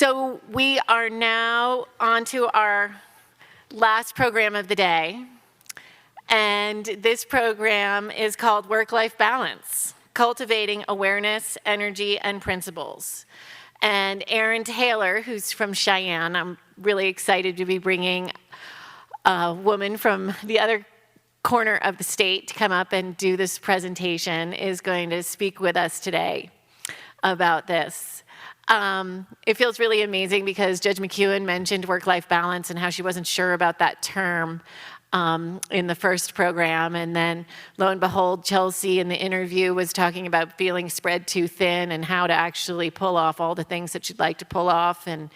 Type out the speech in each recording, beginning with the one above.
So we are now on to our last program of the day. And this program is called Work-Life Balance, Cultivating Awareness, Energy, and Principles. And Erin Taylor, who's from Cheyenne, I'm really excited to be bringing a woman from the other corner of the state to come up and do this presentation, is going to speak with us today about this. It feels really amazing because Judge McEwen mentioned work-life balance and how she wasn't sure about that term in the first program, and then lo and behold, Chelsea in the interview was talking about feeling spread too thin and how to actually pull off all the things that she'd like to pull off and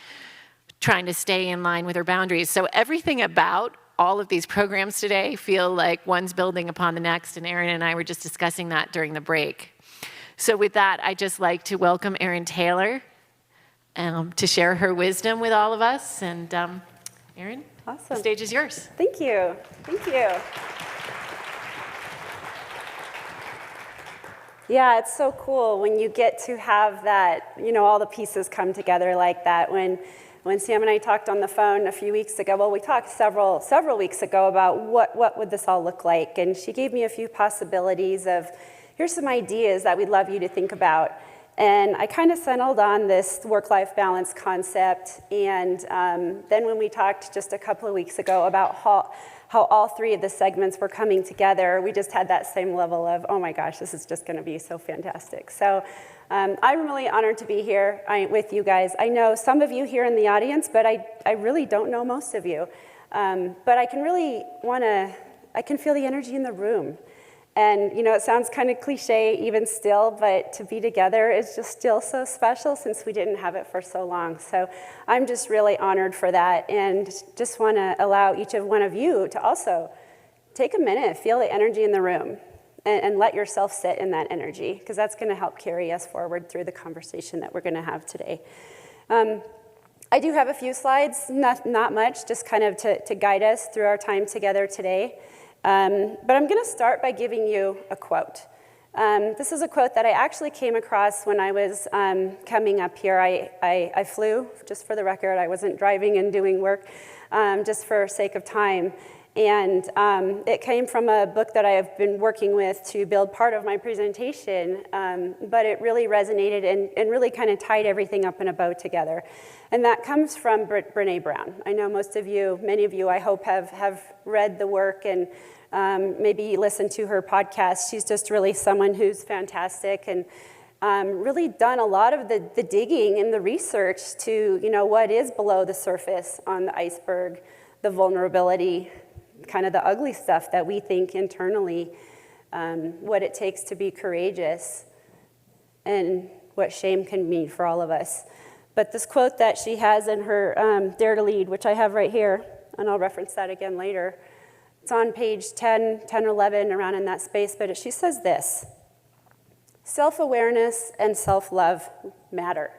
trying to stay in line with her boundaries. So everything about all of these programs today feel like one's building upon the next, and Erin and I were just discussing that during the break. So with that, I'd just like to welcome Erin Taylor to share her wisdom with all of us. And Erin, awesome. The stage is yours. Thank you. Thank you. Yeah, it's so cool when you get to have that, all the pieces come together like that. When Sam and I talked on the phone a few weeks ago, well, we talked several weeks ago about what would this all look like, and she gave me a few possibilities of, here's some ideas that we'd love you to think about. And I kind of settled on this work-life balance concept, and then when we talked just a couple of weeks ago about how all three of the segments were coming together, we just had that same level of, oh my gosh, this is just going to be so fantastic. So I'm really honored to be here with you guys. I know some of you here in the audience, but I really don't know most of you. But I can really I can feel the energy in the room. And, it sounds kind of cliche even still, but to be together is just still so special since we didn't have it for so long. So I'm just really honored for that, and just want to allow each one of you to also take a minute, feel the energy in the room, and let yourself sit in that energy, because that's going to help carry us forward through the conversation that we're going to have today. I do have a few slides, not much, just kind of to guide us through our time together today. But I'm going to start by giving you a quote. This is a quote that I actually came across when I was coming up here. I flew, just for the record. I wasn't driving and doing work, just for sake of time. And it came from a book that I have been working with to build part of my presentation, but it really resonated and really kind of tied everything up in a bow together. And that comes from Brené Brown. I know many of you, I hope, have read the work and maybe listened to her podcast. She's just really someone who's fantastic and really done a lot of the digging and the research to, what is below the surface on the iceberg, the vulnerability, kind of the ugly stuff that we think internally, what it takes to be courageous, and what shame can mean for all of us. But this quote that she has in her Dare to Lead, which I have right here, and I'll reference that again later, it's on page 10, 11, around in that space, but she says this: self-awareness and self-love matter.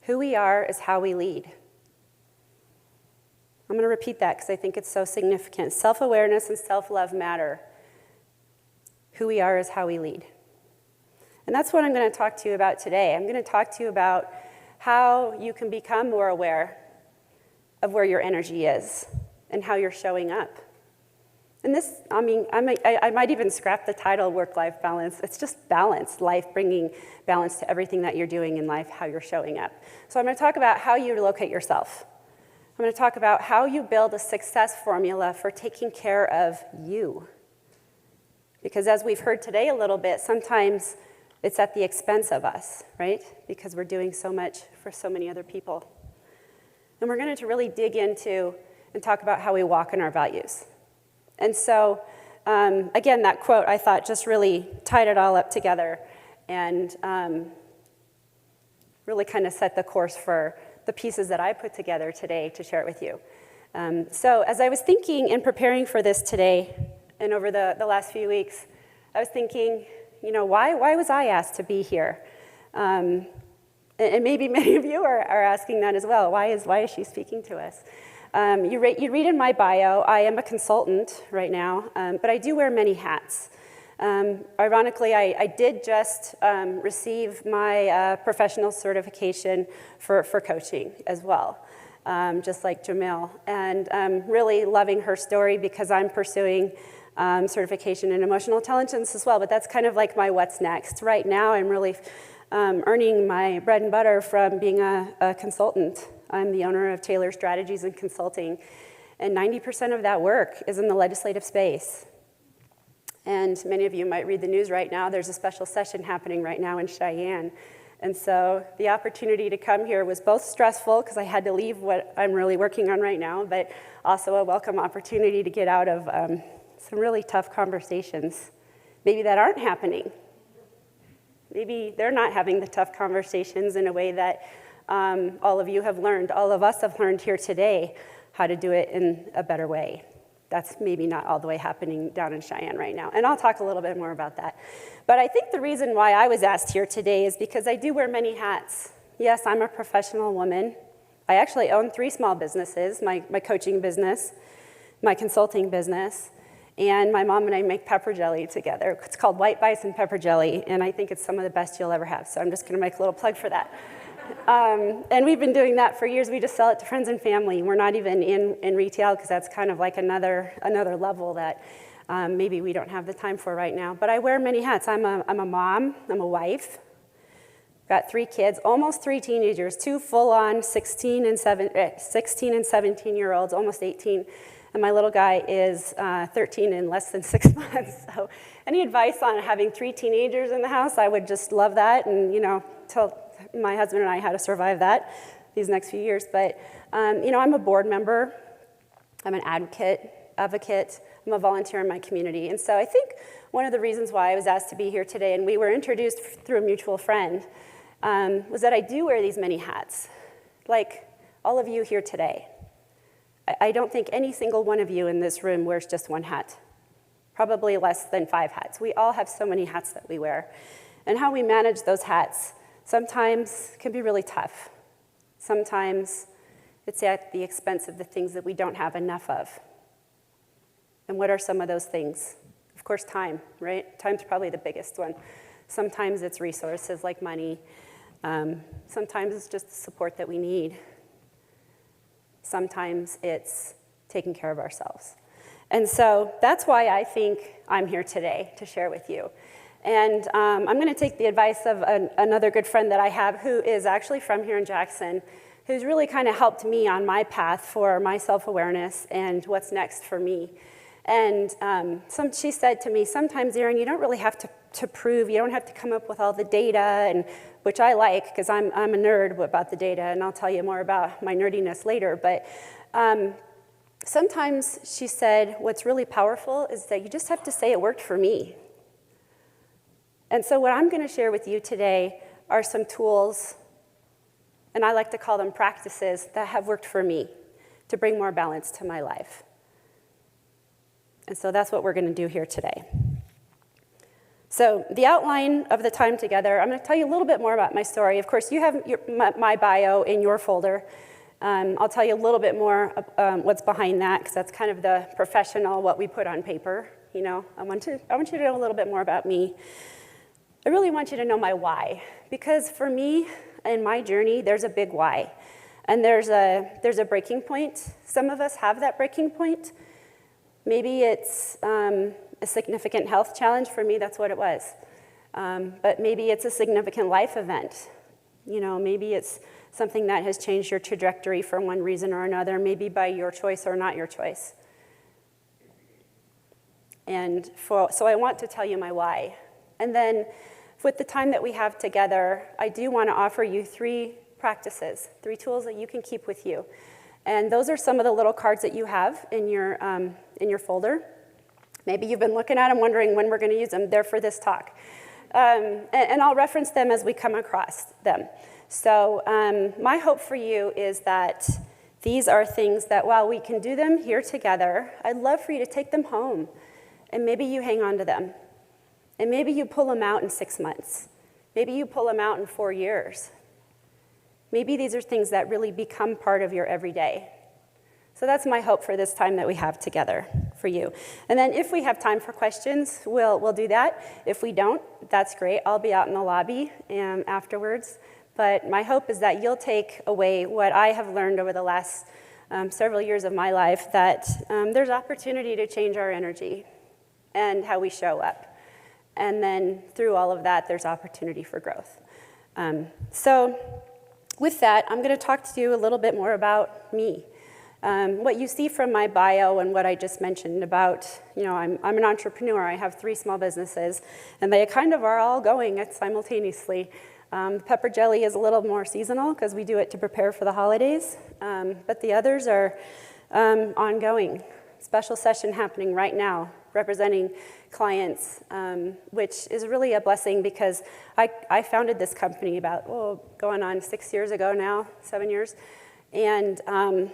Who we are is how we lead. I'm going to repeat that because I think it's so significant. Self-awareness and self-love matter. Who we are is how we lead. And that's what I'm going to talk to you about today. I'm going to talk to you about how you can become more aware of where your energy is and how you're showing up. And this, I might even scrap the title work-life balance. It's just balance, life, bringing balance to everything that you're doing in life, how you're showing up. So I'm going to talk about how you locate yourself. I'm going to talk about how you build a success formula for taking care of you. Because as we've heard today a little bit, sometimes it's at the expense of us, right? Because we're doing so much for so many other people. And we're going to really dig into and talk about how we walk in our values. And so, again, that quote I thought just really tied it all up together and really kind of set the course for the pieces that I put together today to share it with you. So as I was thinking and preparing for this today and over the last few weeks, I was thinking, why was I asked to be here? And maybe many of you are asking that as well. Why is she speaking to us? You read in my bio, I am a consultant right now, but I do wear many hats. Ironically, I did just receive my professional certification for coaching as well, just like Jamil. And I'm really loving her story because I'm pursuing certification in emotional intelligence as well, but that's kind of like my what's next. Right now, I'm really earning my bread and butter from being a consultant. I'm the owner of Taylor Strategies and Consulting, and 90% of that work is in the legislative space. And many of you might read the news right now. There's a special session happening right now in Cheyenne. And so the opportunity to come here was both stressful because I had to leave what I'm really working on right now, but also a welcome opportunity to get out of some really tough conversations, maybe that aren't happening. Maybe they're not having the tough conversations in a way that all of you have learned, all of us have learned here today how to do it in a better way. That's maybe not all the way happening down in Cheyenne right now. And I'll talk a little bit more about that. But I think the reason why I was asked here today is because I do wear many hats. Yes, I'm a professional woman. I actually own 3 small businesses, my coaching business, my consulting business, and my mom and I make pepper jelly together. It's called White Bison Pepper Jelly, and I think it's some of the best you'll ever have. So I'm just gonna make a little plug for that. And we've been doing that for years. We just sell it to friends and family. We're not even in retail because that's kind of like another level that maybe we don't have the time for right now. But I wear many hats. I'm a mom, I'm a wife. Got 3 kids, almost 3 teenagers, 2 full-on 16 and 17-year-olds, almost 18. And my little guy is 13 in less than 6 months. So any advice on having 3 teenagers in the house, I would just love that, and tell my husband and I how to survive that these next few years. But I'm a board member, I'm an advocate, I'm a volunteer in my community. And so I think one of the reasons why I was asked to be here today, and we were introduced through a mutual friend, was that I do wear these many hats, like all of you here today. I don't think any single one of you in this room wears just one hat, probably less than 5 hats. We all have so many hats that we wear. And how we manage those hats sometimes can be really tough. Sometimes it's at the expense of the things that we don't have enough of. And what are some of those things? Of course, time, right? Time's probably the biggest one. Sometimes it's resources like money. Sometimes it's just the support that we need. Sometimes it's taking care of ourselves. And so that's why I think I'm here today to share with you. And I'm going to take the advice of another good friend that I have who is actually from here in Jackson, who's really kind of helped me on my path for my self-awareness and what's next for me. And she said to me, sometimes, Erin, you don't really have to prove, you don't have to come up with all the data, and which I like because I'm a nerd about the data, and I'll tell you more about my nerdiness later. But sometimes, she said, what's really powerful is that you just have to say it worked for me. And so what I'm going to share with you today are some tools, and I like to call them practices, that have worked for me to bring more balance to my life. And so that's what we're going to do here today. So the outline of the time together, I'm going to tell you a little bit more about my story. Of course, you have my bio in your folder. I'll tell you a little bit more what's behind that, because that's kind of the professional, what we put on paper. I want you to know a little bit more about me. I really want you to know my why, because for me, in my journey, there's a big why. And there's a breaking point. Some of us have that breaking point. Maybe it's a significant health challenge. For me, that's what it was. But maybe it's a significant life event. Maybe it's something that has changed your trajectory for one reason or another, maybe by your choice or not your choice. And so I want to tell you my why. And then with the time that we have together, I do want to offer you 3 practices, 3 tools that you can keep with you. And those are some of the little cards that you have in your folder. Maybe you've been looking at them, wondering when we're going to use them. They're for this talk. And I'll reference them as we come across them. So my hope for you is that these are things that while we can do them here together, I'd love for you to take them home. And maybe you hang on to them. And maybe you pull them out in 6 months. Maybe you pull them out in 4 years. Maybe these are things that really become part of your everyday. So that's my hope for this time that we have together. for you. And then if we have time for questions, we'll do that. If we don't, that's great. I'll be out in the lobby afterwards. But my hope is that you'll take away what I have learned over the last several years of my life, that there's opportunity to change our energy and how we show up. And then through all of that, there's opportunity for growth. So with that, I'm going to talk to you a little bit more about me. What you see from my bio and what I just mentioned about, I'm an entrepreneur. I have 3 small businesses, and they kind of are all going simultaneously. Pepper jelly is a little more seasonal because we do it to prepare for the holidays, but the others are ongoing. Special session happening right now, representing clients, which is really a blessing because I founded this company about, going on 6 years ago now, 7 years. And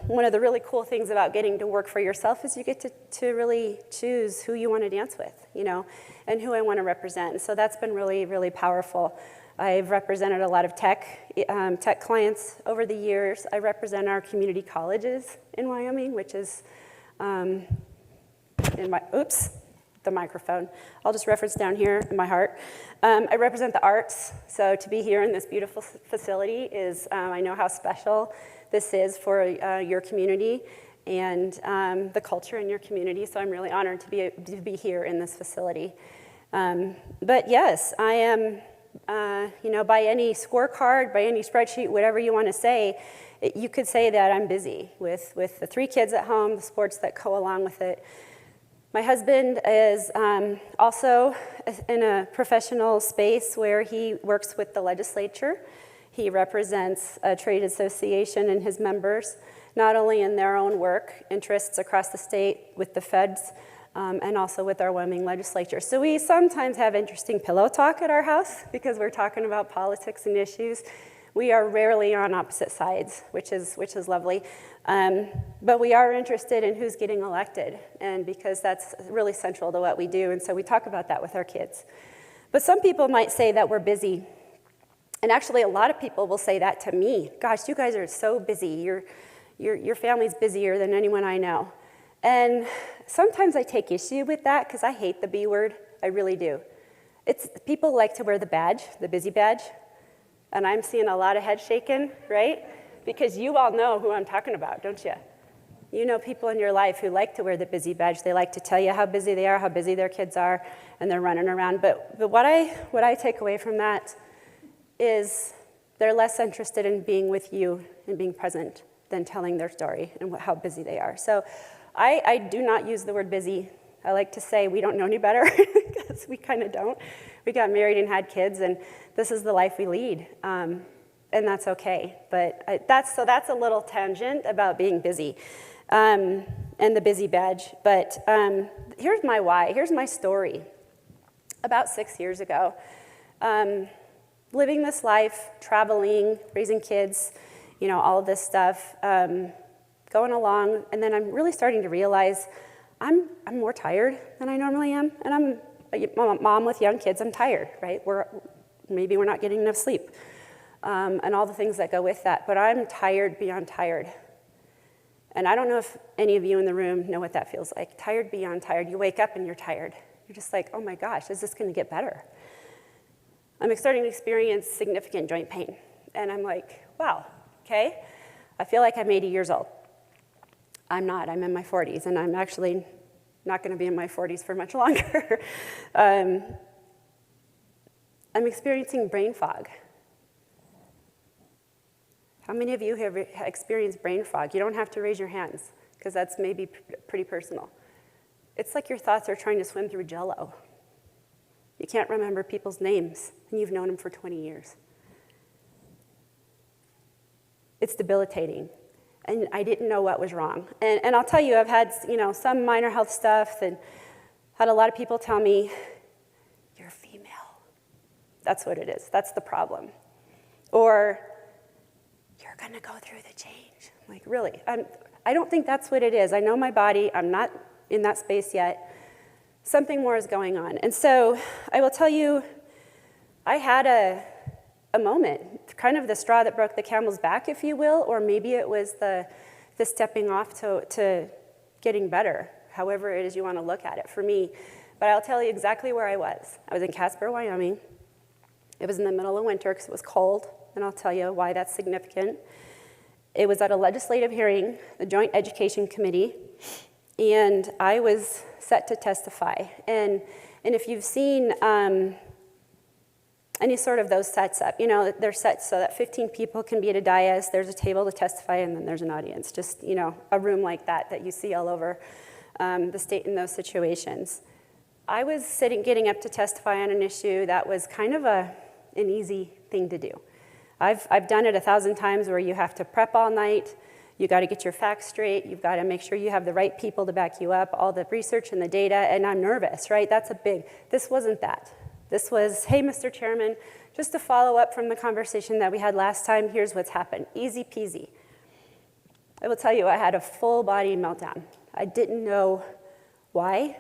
one of the really cool things about getting to work for yourself is you get to really choose who you want to dance with, and who I want to represent. And so that's been really, really powerful. I've represented a lot of tech clients over the years. I represent our community colleges in Wyoming, which is the microphone. I'll just reference down here in my heart. I represent the arts, so to be here in this beautiful facility is, I know how special this is for your community and the culture in your community, so I'm really honored to be here in this facility. But yes, I am, by any scorecard, by any spreadsheet, whatever you want to say, you could say that I'm busy with the 3 kids at home, the sports that go along with it. My husband is also in a professional space where he works with the legislature. He represents a trade association and his members, not only in their own work interests across the state with the feds, and also with our Wyoming legislature. So we sometimes have interesting pillow talk at our house because we're talking about politics and issues. We are rarely on opposite sides, which is lovely. But we are interested in who's getting elected, and because that's really central to what we do, and so we talk about that with our kids. But some people might say that we're busy, and actually a lot of people will say that to me. Gosh, you guys are so busy. Your family's busier than anyone I know. And sometimes I take issue with that because I hate the B word. I really do. People like to wear the badge, the busy badge. And I'm seeing a lot of head shaking, right? Because you all know who I'm talking about, don't you? You know people in your life who like to wear the busy badge. They like to tell you how busy they are, how busy their kids are, and they're running around. But what I take away from that is they're less interested in being with you and being present than telling their story and how busy they are. So I do not use the word busy. I like to say we don't know any better because we kind of don't. We got married and had kids, and this is the life we lead, and that's okay. But that's a little tangent about being busy and the busy badge. But here's my why. Here's my story. About 6 years ago, living this life, traveling, raising kids, all of this stuff, going along, and then I'm really starting to realize I'm more tired than I normally am, and I'm a mom with young kids. I'm tired, right? Maybe we're not getting enough sleep, and all the things that go with that. But I'm tired beyond tired, and I don't know if any of you in the room know what that feels like. Tired beyond tired. You wake up and you're tired. You're just like, oh my gosh, is this going to get better? I'm starting to experience significant joint pain, and I'm like, wow, okay. I feel like I'm 80 years old. I'm not. I'm in my 40s, and I'm actually not going to be in my 40s for much longer. I'm experiencing brain fog. How many of you have experienced brain fog? You don't have to raise your hands, because that's maybe pretty personal. It's like your thoughts are trying to swim through Jell-O. You can't remember people's names, and you've known them for 20 years. It's debilitating. And I didn't know what was wrong. And I'll tell you, I've had some minor health stuff, and had a lot of people tell me, you're female. That's what it is. That's the problem. Or, you're going to go through the change. I'm like, really? I don't think that's what it is. I know my body. I'm not in that space yet. Something more is going on. And so I will tell you, I had a moment, kind of the straw that broke the camel's back, if you will, or maybe it was the stepping off to getting better. however it is you want to look at it for me. But I'll tell you exactly where I was. I was in Casper, Wyoming. It was in the middle of winter because it was cold, and I'll tell you why that's significant. It was at a legislative hearing, the Joint Education Committee, and I was set to testify. And if you've seen any sort of those sets up, you know, they're set so that 15 people can be at a dais, there's a table to testify, and then there's an audience. Just, you know, a room like that you see all over the state in those situations. I was getting up to testify on an issue that was kind of an easy thing to do. I've done it 1,000 times where you have to prep all night, you got to get your facts straight, you've got to make sure you have the right people to back you up, all the research and the data, and I'm nervous, right? This wasn't that. This was, hey, Mr. Chairman, just to follow up from the conversation that we had last time, here's what's happened. Easy peasy. I will tell you, I had a full body meltdown. I didn't know why.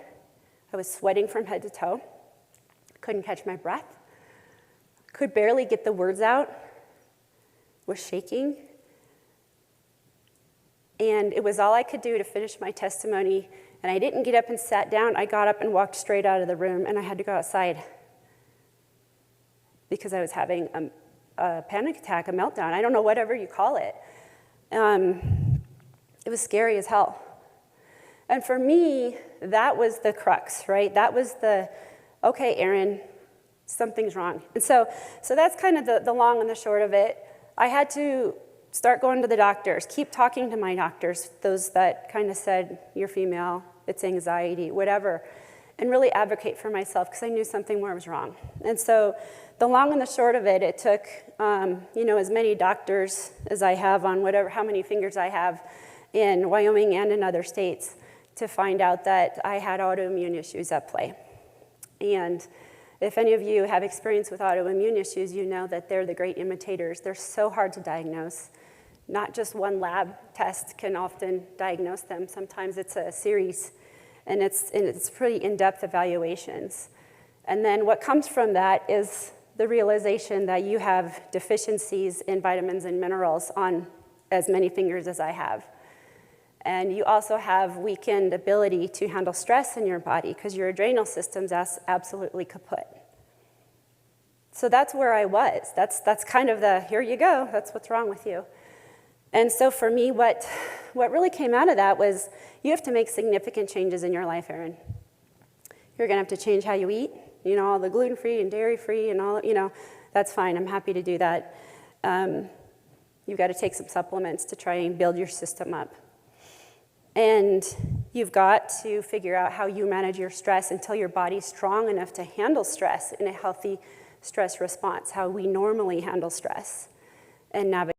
I was sweating from head to toe. Couldn't catch my breath. Could barely get the words out. Was shaking. And it was all I could do to finish my testimony. And I didn't get up and sat down. I got up and walked straight out of the room, and I had to go outside because I was having a panic attack, a meltdown. I don't know, whatever you call it. It was scary as hell. And for me, that was the crux, right? That was okay, Erin, something's wrong. And so that's kind of the long and the short of it. I had to start going to the doctors, keep talking to my doctors, those that kind of said, you're female, it's anxiety, whatever, and really advocate for myself because I knew something more was wrong. And so the long and the short of it, it took as many doctors as I have on how many fingers I have in Wyoming and in other states to find out that I had autoimmune issues at play. And if any of you have experience with autoimmune issues, you know that they're the great imitators. They're so hard to diagnose. Not just one lab test can often diagnose them. Sometimes it's a series, and it's pretty in-depth evaluations. And then what comes from that is the realization that you have deficiencies in vitamins and minerals on as many fingers as I have. And you also have weakened ability to handle stress in your body because your adrenal system's absolutely kaput. So that's where I was. That's kind of here you go, that's what's wrong with you. And so for me, what really came out of that was you have to make significant changes in your life, Erin. You're gonna have to change how you eat, all the gluten-free and dairy-free and all, that's fine, I'm happy to do that. You've got to take some supplements to try and build your system up. And you've got to figure out how you manage your stress until your body's strong enough to handle stress in a healthy stress response, how we normally handle stress and navigate.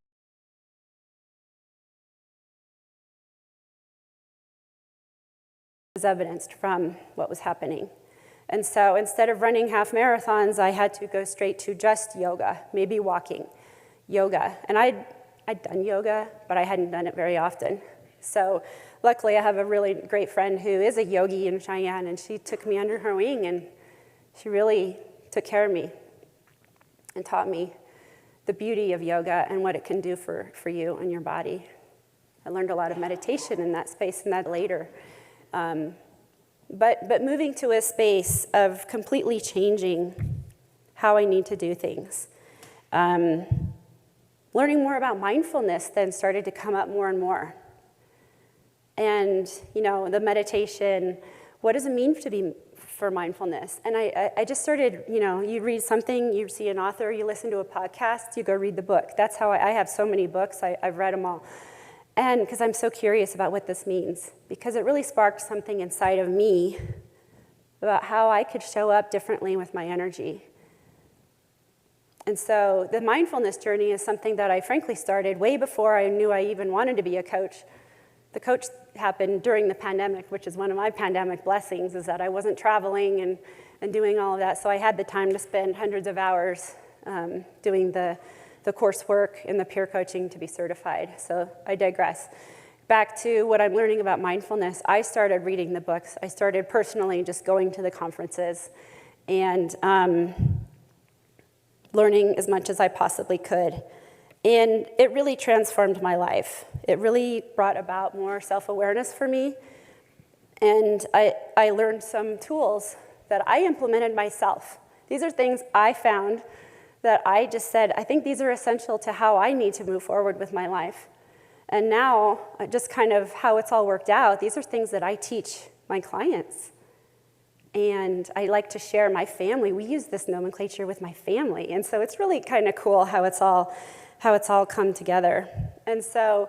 Was evidenced from what was happening. And so instead of running half marathons, I had to go straight to just yoga, maybe walking, yoga. And I'd done yoga, but I hadn't done it very often. So luckily I have a really great friend who is a yogi in Cheyenne, and she took me under her wing, and she really took care of me and taught me the beauty of yoga and what it can do for you and your body. I learned a lot of meditation in that space and that later. But moving to a space of completely changing how I need to do things. Learning more about mindfulness then started to come up more and more. And, the meditation, what does it mean to be for mindfulness? And I just started, you read something, you see an author, you listen to a podcast, you go read the book. That's how I have so many books, I've read them all. And because I'm so curious about what this means, because it really sparked something inside of me about how I could show up differently with my energy. And so the mindfulness journey is something that I frankly started way before I knew I even wanted to be a coach. The coach happened during the pandemic, which is one of my pandemic blessings, is that I wasn't traveling and doing all of that, so I had the time to spend hundreds of hours doing the coursework and the peer coaching to be certified. So I digress. Back to what I'm learning about mindfulness, I started reading the books. I started personally just going to the conferences and learning as much as I possibly could. And it really transformed my life. It really brought about more self-awareness for me. And I learned some tools that I implemented myself. These are things I found that I just said, I think these are essential to how I need to move forward with my life. And now, just kind of how it's all worked out, these are things that I teach my clients. And I like to share my family. We use this nomenclature with my family. And so it's really kind of cool how it's all come together. And so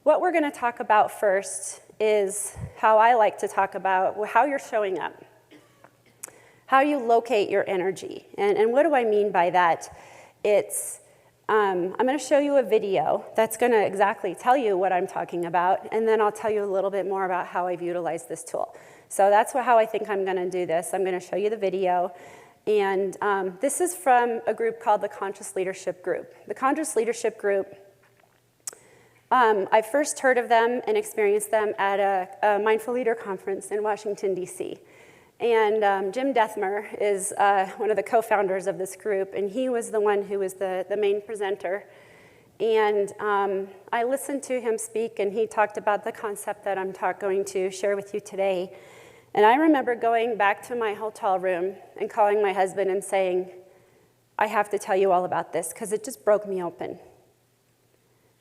what we're going to talk about first is how I like to talk about how you're showing up, how you locate your energy. And what do I mean by that? It's, I'm going to show you a video that's going to exactly tell you what I'm talking about, and then I'll tell you a little bit more about how I've utilized this tool. So that's how I think I'm going to do this. I'm going to show you the video. And this is from a group called the Conscious Leadership Group. The Conscious Leadership Group, I first heard of them and experienced them at a Mindful Leader conference in Washington, D.C. And Jim Dethmer is one of the co-founders of this group, and he was the one who was the main presenter. And I listened to him speak, and he talked about the concept that I'm going to share with you today. And I remember going back to my hotel room and calling my husband and saying, I have to tell you all about this, because it just broke me open.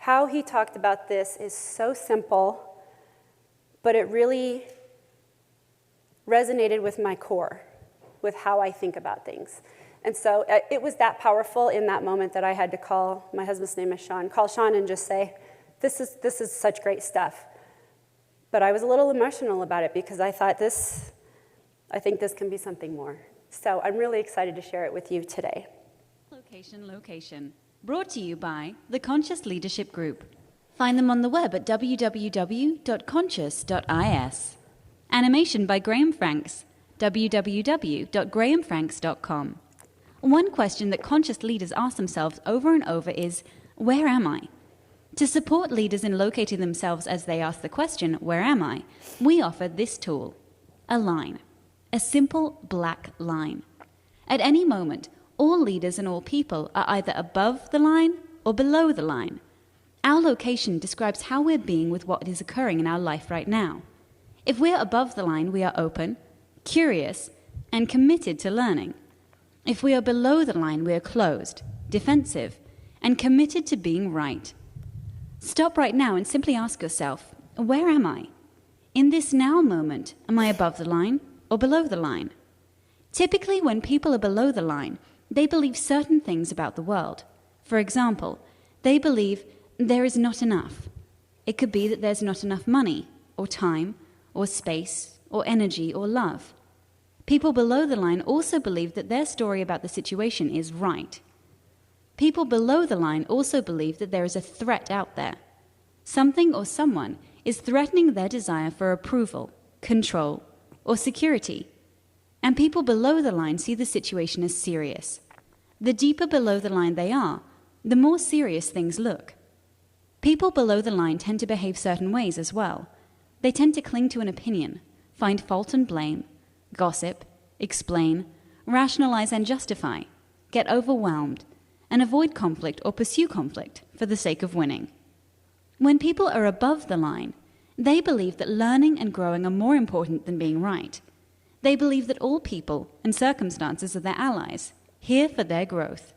How he talked about this is so simple, but it really resonated with my core, with how I think about things. And so it was that powerful in that moment that I had to call, my husband's name is Sean, call Sean and just say, this is such great stuff. But I was a little emotional about it because I thought I think this can be something more. So I'm really excited to share it with you today. Location. Brought to you by the Conscious Leadership Group. Find them on the web at www.conscious.is. Animation by Graham Franks, www.grahamfranks.com. One question that conscious leaders ask themselves over and over is, where am I? To support leaders in locating themselves as they ask the question, where am I? We offer this tool, a line, a simple black line. At any moment, all leaders and all people are either above the line or below the line. Our location describes how we're being with what is occurring in our life right now. If we're above the line, we are open, curious, and committed to learning. If we are below the line, we are closed, defensive, and committed to being right. Stop right now and simply ask yourself, where am I? In this now moment, am I above the line or below the line? Typically, when people are below the line, they believe certain things about the world. For example, they believe there is not enough. It could be that there's not enough money, or time, or space, or energy, or love. People below the line also believe that their story about the situation is right. People below the line also believe that there is a threat out there. Something or someone is threatening their desire for approval, control, or security. And people below the line see the situation as serious. The deeper below the line they are, the more serious things look. People below the line tend to behave certain ways as well. They tend to cling to an opinion, find fault and blame, gossip, explain, rationalize and justify, get overwhelmed, and avoid conflict or pursue conflict for the sake of winning. When people are above the line, they believe that learning and growing are more important than being right. They believe that all people and circumstances are their allies, here for their growth.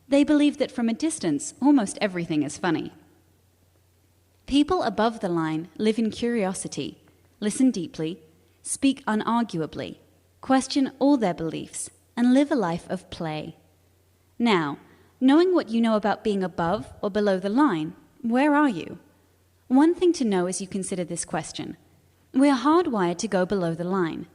They believe that from a distance, almost everything is funny. People above the line live in curiosity, listen deeply, speak unarguably, question all their beliefs, and live a life of play. Now, knowing what you know about being above or below the line, where are you? One thing to know as you consider this question. We are hardwired to go below the line.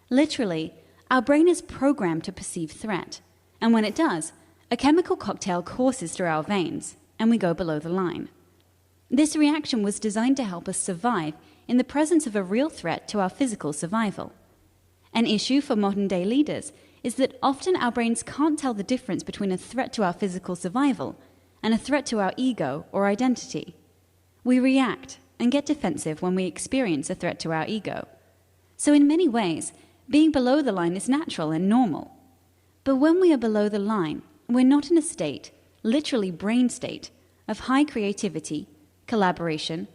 Literally, our brain is programmed to perceive threat, and when it does, a chemical cocktail courses through our veins, and we go below the line. This reaction was designed to help us survive in the presence of a real threat to our physical survival. An issue for modern-day leaders is that often our brains can't tell the difference between a threat to our physical survival and a threat to our ego or identity. We react and get defensive when we experience a threat to our ego. So in many ways, being below the line is natural and normal. But when we are below the line, we're not in a state, literally brain state, of high creativity, collaboration,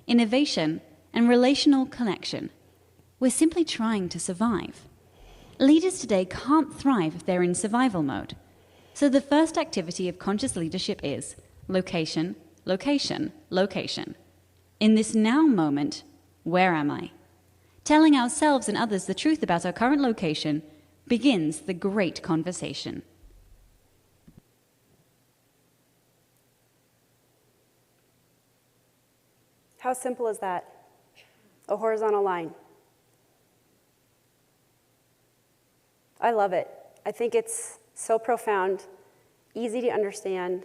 innovation, and relational connection. We're simply trying to survive. Leaders today can't thrive if they're in survival mode. So the first activity of conscious leadership is location, location, location. In this now moment, where am I? Telling ourselves and others the truth about our current location begins the great conversation. How simple is that? A horizontal line. I love it. I think it's so profound, easy to understand,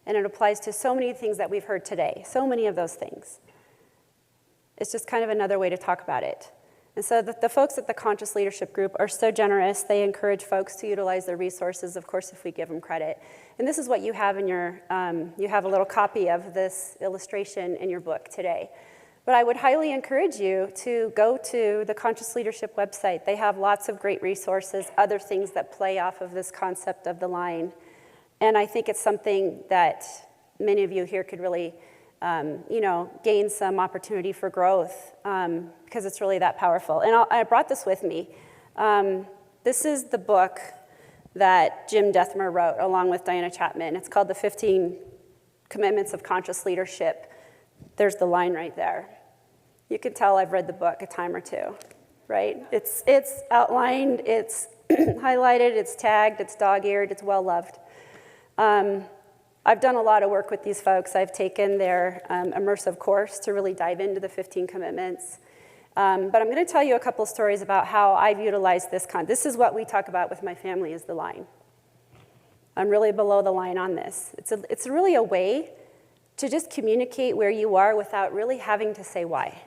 and it applies to so many things that we've heard today, so many of those things. It's just kind of another way to talk about it. And so the folks at the Conscious Leadership Group are so generous. They encourage folks to utilize their resources, of course, if we give them credit. And this is what you have in your, you have a little copy of this illustration in your book today. But I would highly encourage you to go to the Conscious Leadership website. They have lots of great resources, other things that play off of this concept of the line. And I think it's something that many of you here could really gain some opportunity for growth because it's really that powerful. And I brought this with me. This is the book that Jim Dethmer wrote along with Diana Chapman. It's called The 15 Commitments of Conscious Leadership. There's the line right there. You can tell I've read the book a time or two, right? It's outlined, it's highlighted, it's tagged, it's dog-eared, it's well-loved. I've done a lot of work with these folks. I've taken their immersive course to really dive into the 15 commitments. But I'm going to tell you a couple stories about how I've utilized this. This is what we talk about with my family is the line. I'm really below the line on this. It's really a way to just communicate where you are without really having to say why.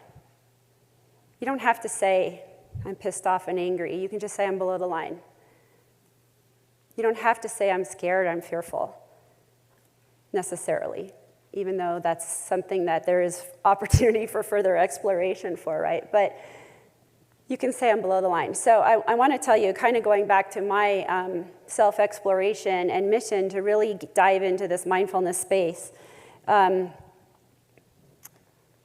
You don't have to say, I'm pissed off and angry. You can just say, I'm below the line. You don't have to say, I'm scared, I'm fearful, necessarily, even though that's something that there is opportunity for further exploration for, right? But you can say I'm below the line. So I want to tell you, kind of going back to my self-exploration and mission to really dive into this mindfulness space.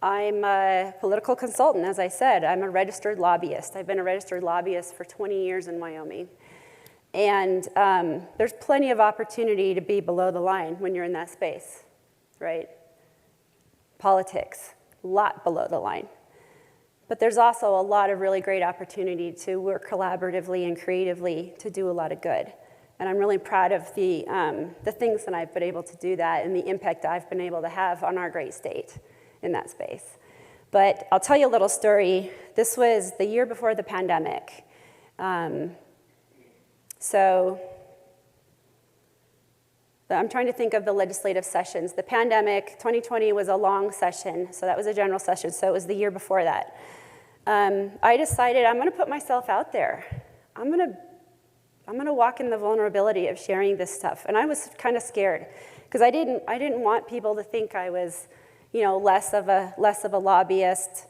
I'm a political consultant, as I said. I'm a registered lobbyist. I've been a registered lobbyist for 20 years in Wyoming. And there's plenty of opportunity to be below the line when you're in that space, right? Politics, a lot below the line. But there's also a lot of really great opportunity to work collaboratively and creatively to do a lot of good. And I'm really proud of the things that I've been able to do that and the impact I've been able to have on our great state in that space. But I'll tell you a little story. This was the year before the pandemic. So I'm trying to think of the legislative sessions. The pandemic, 2020 was a long session, so that was a general session, so it was the year before that. I decided I'm going to put myself out there. I'm going to walk in the vulnerability of sharing this stuff. And I was kind of scared because I didn't want people to think I was, less of a lobbyist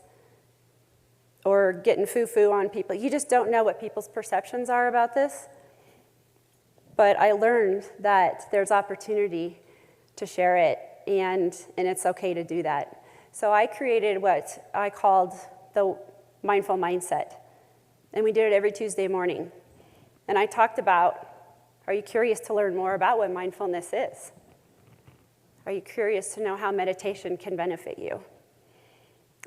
or getting foo-foo on people. You just don't know what people's perceptions are about this. But I learned that there's opportunity to share it, and it's okay to do that. So I created what I called the mindful mindset, and we did it every Tuesday morning. And I talked about, are you curious to learn more about what mindfulness is? Are you curious to know how meditation can benefit you?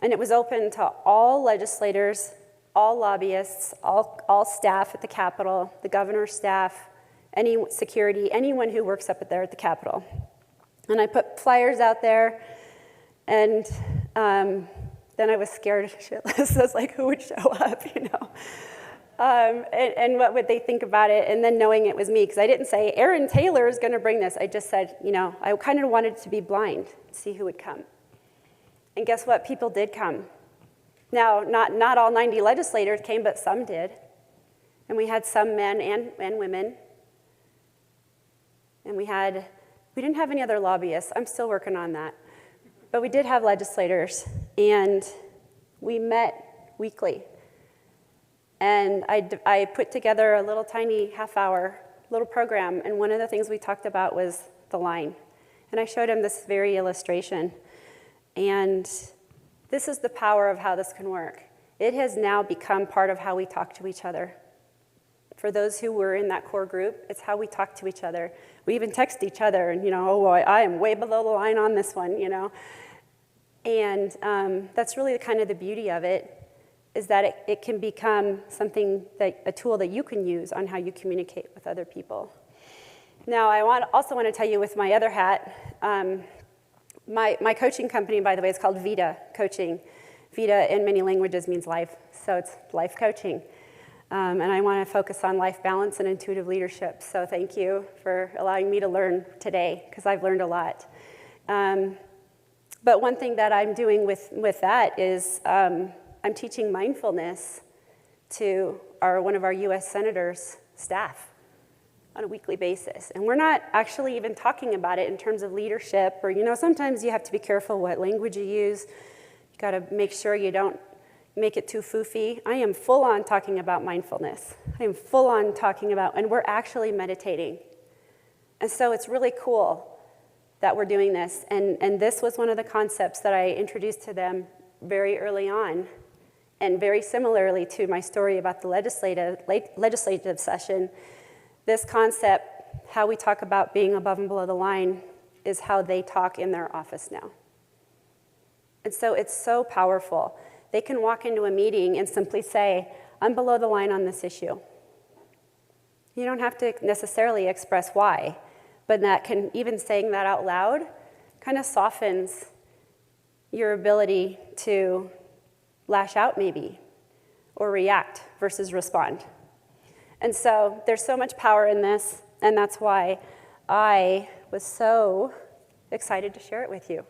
And it was open to all legislators, all lobbyists, all staff at the Capitol, the governor's staff, any security, anyone who works up there at the Capitol. And I put flyers out there, and then I was scared shitless. I was like, who would show up, and what would they think about it? And then knowing it was me, because I didn't say, Erin Taylor is going to bring this. I just said, I kind of wanted to be blind, see who would come. And guess what? People did come. Now, not all 90 legislators came, but some did. And we had some men and women. And we didn't have any other lobbyists. I'm still working on that. But we did have legislators, and we met weekly. And I put together a little tiny half-hour little program, and one of the things we talked about was the line. And I showed him this very illustration. And this is the power of how this can work. It has now become part of how we talk to each other. For those who were in that core group, it's how we talk to each other. We even text each other and, oh, boy, I am way below the line on this one, And that's really kind of the beauty of it, is that it can become a tool that you can use on how you communicate with other people. Now, I also want to tell you with my other hat, my coaching company, by the way, is called Vita Coaching. Vita in many languages means life, so it's life coaching. And I want to focus on life balance and intuitive leadership. So thank you for allowing me to learn today, because I've learned a lot. But one thing that I'm doing with that is I'm teaching mindfulness to one of our U.S. senators' staff on a weekly basis. And we're not actually even talking about it in terms of leadership, or, sometimes you have to be careful what language you use. You got to make sure you don't make it too foofy. I am full on talking about mindfulness. I am full on talking about, and we're actually meditating. And so it's really cool that we're doing this. And this was one of the concepts that I introduced to them very early on. And very similarly to my story about the legislative session, this concept, how we talk about being above and below the line, is how they talk in their office now. And so it's so powerful. They can walk into a meeting and simply say, I'm below the line on this issue. You don't have to necessarily express why, but even saying that out loud kind of softens your ability to lash out maybe, or react versus respond. And so there's so much power in this, and that's why I was so excited to share it with you.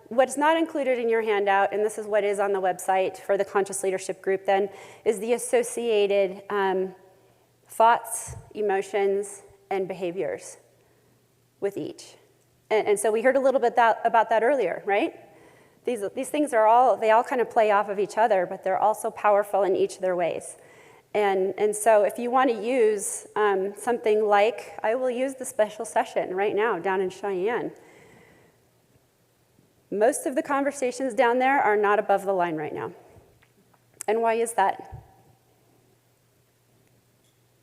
What's not included in your handout, and this is what is on the website for the Conscious Leadership Group then, is the associated thoughts, emotions, and behaviors with each. And so we heard a little bit about that earlier, right? These things they all kind of play off of each other, but they're also powerful in each of their ways. And so if you want to use something like, I will use the special session right now down in Cheyenne. Most of the conversations down there are not above the line right now. And why is that?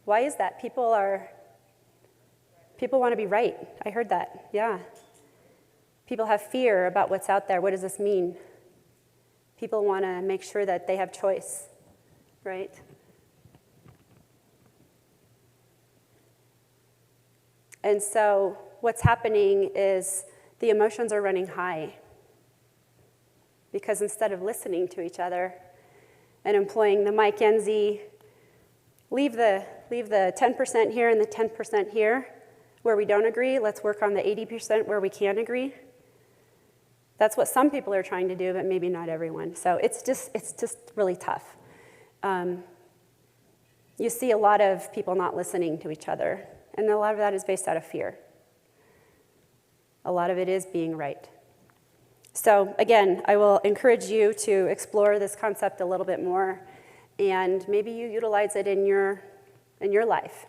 Why is that? People want to be right. I heard that, yeah. People have fear about what's out there. What does this mean? People want to make sure that they have choice, right? And so what's happening is the emotions are running high, because instead of listening to each other and employing the Mike Enzi, leave the 10% here and the 10% here where we don't agree, let's work on the 80% where we can agree. That's what some people are trying to do, but maybe not everyone. So it's just really tough. You see a lot of people not listening to each other, and a lot of that is based out of fear. A lot of it is being right. So again, I will encourage you to explore this concept a little bit more, and maybe you utilize it in your life.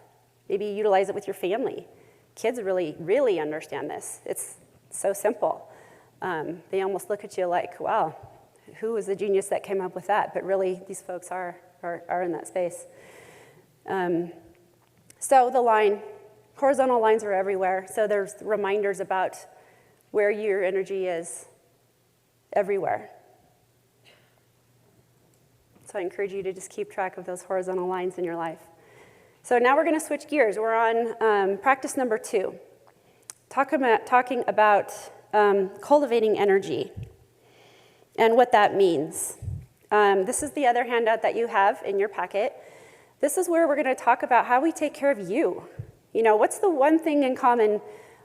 Maybe you utilize it with your family. Kids really, really understand this. It's so simple. They almost look at you like, wow, who was the genius that came up with that? But really, these folks are in that space. So the horizontal lines are everywhere. So there's reminders about where your energy is everywhere. So I encourage you to just keep track of those horizontal lines in your life. So now we're going to switch gears. We're on practice number 2, talking about cultivating energy and what that means. This is the other handout that you have in your packet. This is where we're going to talk about how we take care of you. What's the one thing in common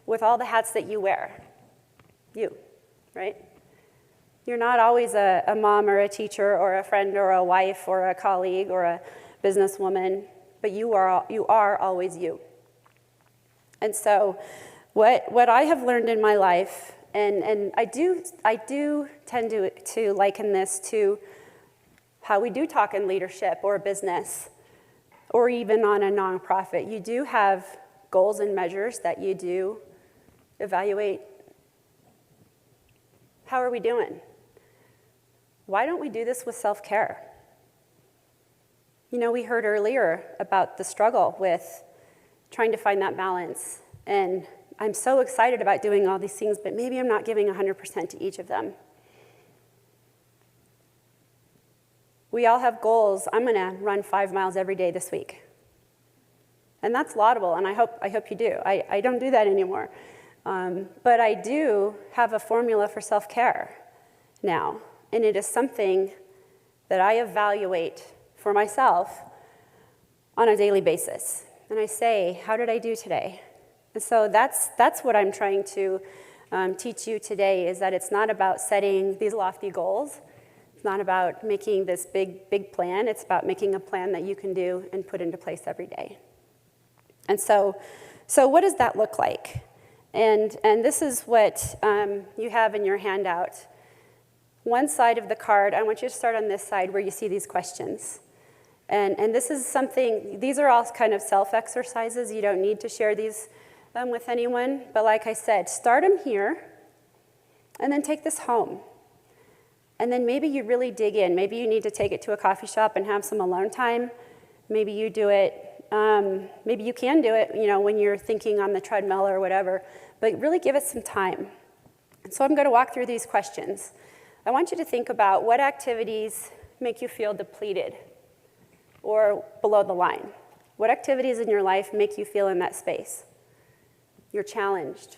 with all the hats that you wear? You, right? You're not always a mom or a teacher or a friend or a wife or a colleague or a businesswoman, but you are always you. And so what I have learned in my life, and I do tend to liken this to how we do talk in leadership or business or even on a nonprofit. You do have goals and measures that you do evaluate. How are we doing? why don't we do this with self-care? You know, we heard earlier about the struggle with trying to find that balance. And I'm so excited about doing all these things, but maybe I'm not giving 100% to each of them. We all have goals. I'm going to run 5 miles every day this week. And that's laudable, and I hope you do. I don't do that anymore. But I do have a formula for self-care now. And it is something that I evaluate for myself on a daily basis. And I say, how did I do today? And so that's what I'm trying to teach you today, is that it's not about setting these lofty goals. It's not about making this big plan. It's about making a plan that you can do and put into place every day. And so what does that look like? And this is what you have in your handout. One side of the card, I want you to start on this side where you see these questions. And this is something, these are all kind of self-exercises. You don't need to share these with anyone. But like I said, start them here, and then take this home. And then maybe you really dig in. Maybe you need to take it to a coffee shop and have some alone time. Maybe you do it, maybe you can do it, you know, when you're thinking on the treadmill or whatever. But really give it some time. And so I'm going to walk through these questions. I want you to think about what activities make you feel depleted or below the line. What activities in your life make you feel in that space? You're challenged.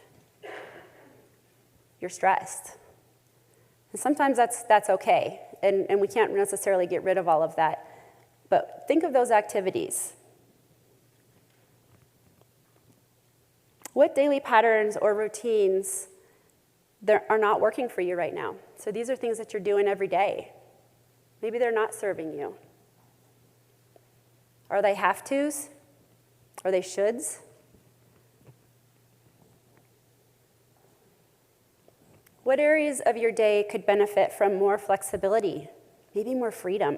You're stressed. And sometimes that's okay, and we can't necessarily get rid of all of that. But think of those activities. What daily patterns or routines are not working for you right now? So these are things that you're doing every day. Maybe they're not serving you. Are they have-tos? Are they shoulds? What areas of your day could benefit from more flexibility, maybe more freedom?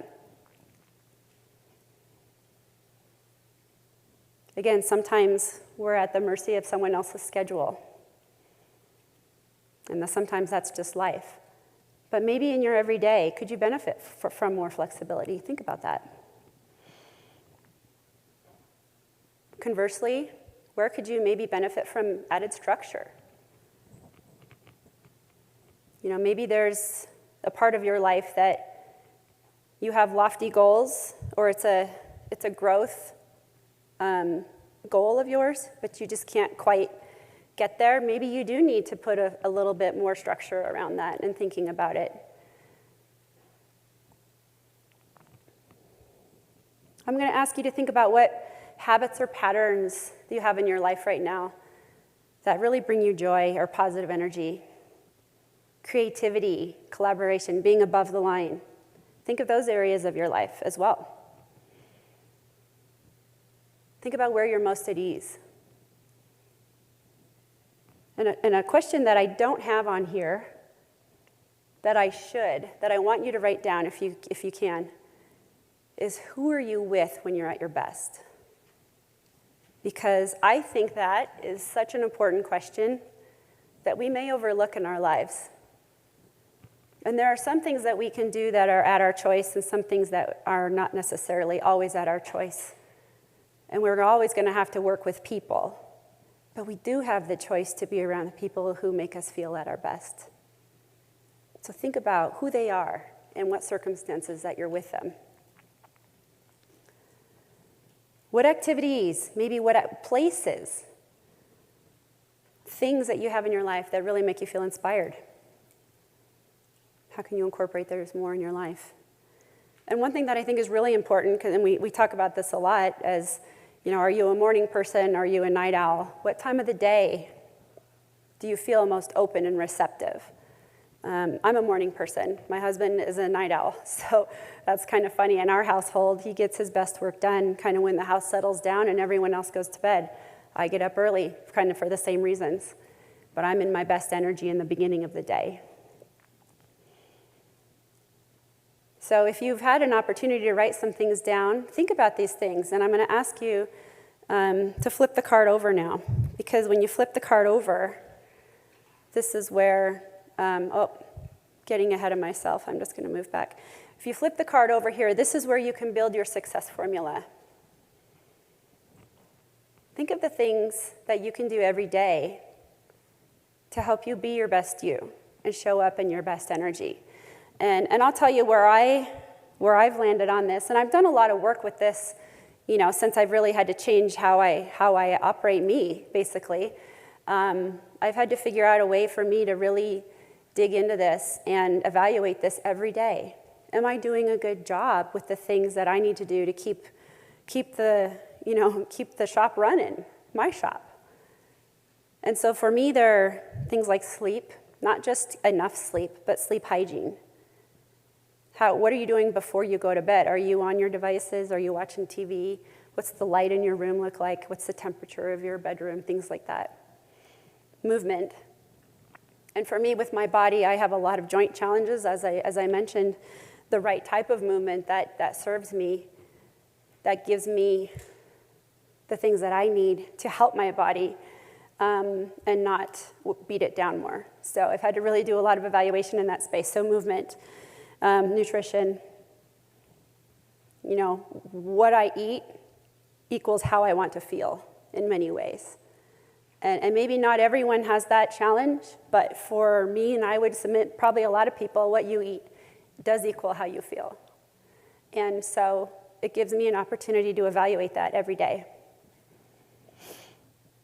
Again, sometimes we're at the mercy of someone else's schedule. And sometimes that's just life. But maybe in your everyday, could you benefit from more flexibility? Think about that. Conversely, where could you maybe benefit from added structure? You know, maybe there's a part of your life that you have lofty goals, or it's a growth goal of yours, but you just can't quite get there. Maybe you do need to put a little bit more structure around that and thinking about it. I'm going to ask you to think about what habits or patterns that you have in your life right now that really bring you joy or positive energy. Creativity, collaboration, being above the line. Think of those areas of your life as well. Think about where you're most at ease. And a question that I don't have on here that I want you to write down if you can, is who are you with when you're at your best? Because I think that is such an important question that we may overlook in our lives. And there are some things that we can do that are at our choice and some things that are not necessarily always at our choice. And we're always going to have to work with people. But we do have the choice to be around the people who make us feel at our best. So think about who they are and what circumstances that you're with them. What activities, maybe what places, things that you have in your life that really make you feel inspired? How can you incorporate those more in your life? And one thing that I think is really important, and we talk about this a lot, as, you know, are you a morning person? Are you a night owl? What time of the day do you feel most open and receptive? I'm a morning person. My husband is a night owl, so that's kind of funny. In our household, he gets his best work done kind of when the house settles down and everyone else goes to bed. I get up early, kind of for the same reasons, but I'm in my best energy in the beginning of the day. So if you've had an opportunity to write some things down, think about these things. And I'm going to ask you to flip the card over now. Because when you flip the card over, this is where, getting ahead of myself. I'm just going to move back. If you flip the card over here, this is where you can build your success formula. Think of the things that you can do every day to help you be your best you and show up in your best energy. And I'll tell you where I've landed on this, and I've done a lot of work with this, since I've really had to change how I operate me, basically. I've had to figure out a way for me to really dig into this and evaluate this every day. Am I doing a good job with the things that I need to do to keep the shop running, my shop? And so for me, there are things like sleep, not just enough sleep, but sleep hygiene. What are you doing before you go to bed? Are you on your devices? Are you watching TV? What's the light in your room look like? What's the temperature of your bedroom? Things like that. Movement. And for me, with my body, I have a lot of joint challenges, as I mentioned. The right type of movement that serves me, that gives me the things that I need to help my body and not beat it down more. So I've had to really do a lot of evaluation in that space. So movement, nutrition, what I eat equals how I want to feel in many ways. And maybe not everyone has that challenge, but for me, and I would submit probably a lot of people, what you eat does equal how you feel. And so it gives me an opportunity to evaluate that every day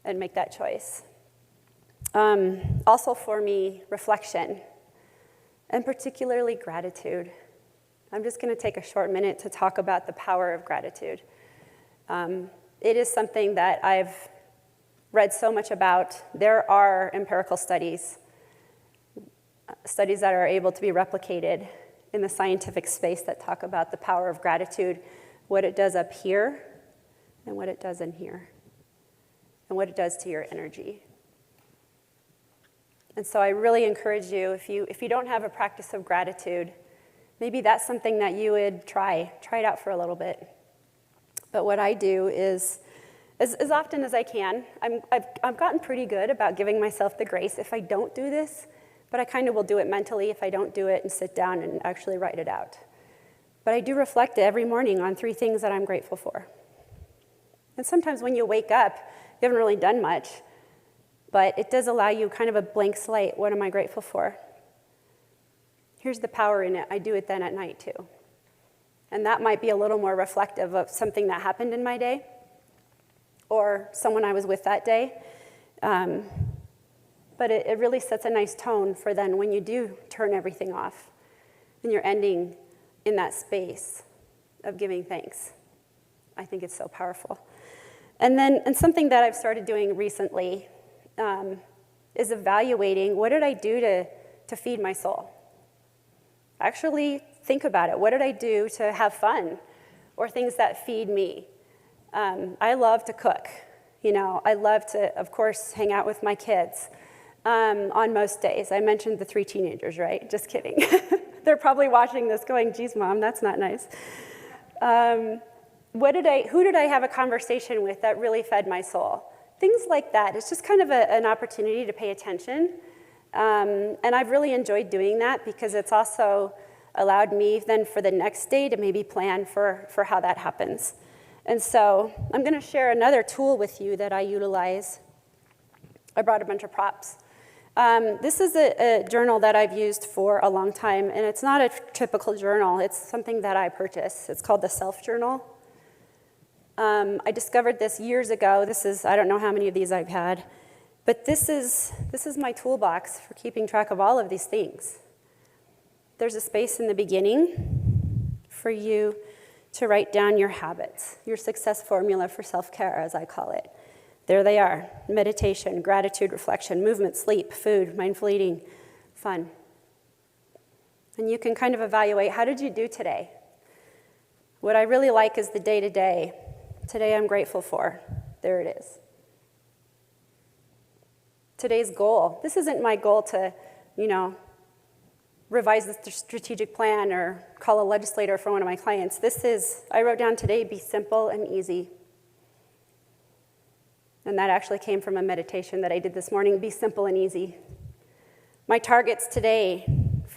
and make that choice. Also for me, reflection, and particularly gratitude. I'm just going to take a short minute to talk about the power of gratitude. It is something that I've read so much about. There are empirical studies that are able to be replicated in the scientific space that talk about the power of gratitude, what it does up here and what it does in here, and what it does to your energy. And so I really encourage you, if you don't have a practice of gratitude, maybe that's something that you would try it out for a little bit. But what I do is, as often as I can, I've gotten pretty good about giving myself the grace if I don't do this, but I kind of will do it mentally if I don't do it and sit down and actually write it out. But I do reflect every morning on 3 things that I'm grateful for. And sometimes when you wake up, you haven't really done much, but it does allow you kind of a blank slate. What am I grateful for? Here's the power in it. I do it then at night too. And that might be a little more reflective of something that happened in my day or someone I was with that day. But it really sets a nice tone for then when you do turn everything off and you're ending in that space of giving thanks. I think it's so powerful. And something that I've started doing recently is evaluating what did I do to feed my soul? Actually think about it. What did I do to have fun or things that feed me? I love to cook. I love to, of course, hang out with my kids on most days. I mentioned the 3 teenagers, right? Just kidding. They're probably watching this going, geez, Mom, that's not nice. Who did I have a conversation with that really fed my soul? Things like that. It's just kind of an opportunity to pay attention. And I've really enjoyed doing that because it's also allowed me then for the next day to maybe plan for how that happens. And so I'm going to share another tool with you that I utilize. I brought a bunch of props. This is a journal that I've used for a long time, and it's not a typical journal. It's something that I purchased. It's called the Self Journal. I discovered this years ago. I don't know how many of these I've had, but this is my toolbox for keeping track of all of these things. There's a space in the beginning for you to write down your habits, your success formula for self-care, as I call it. There they are: meditation, gratitude, reflection, movement, sleep, food, mindful eating, fun. And you can kind of evaluate, how did you do today? What I really like is the day-to-day. Today I'm grateful for. There it is. Today's goal. This isn't my goal to, revise the strategic plan or call a legislator for one of my clients. I wrote down today, be simple and easy. And that actually came from a meditation that I did this morning, be simple and easy. My targets today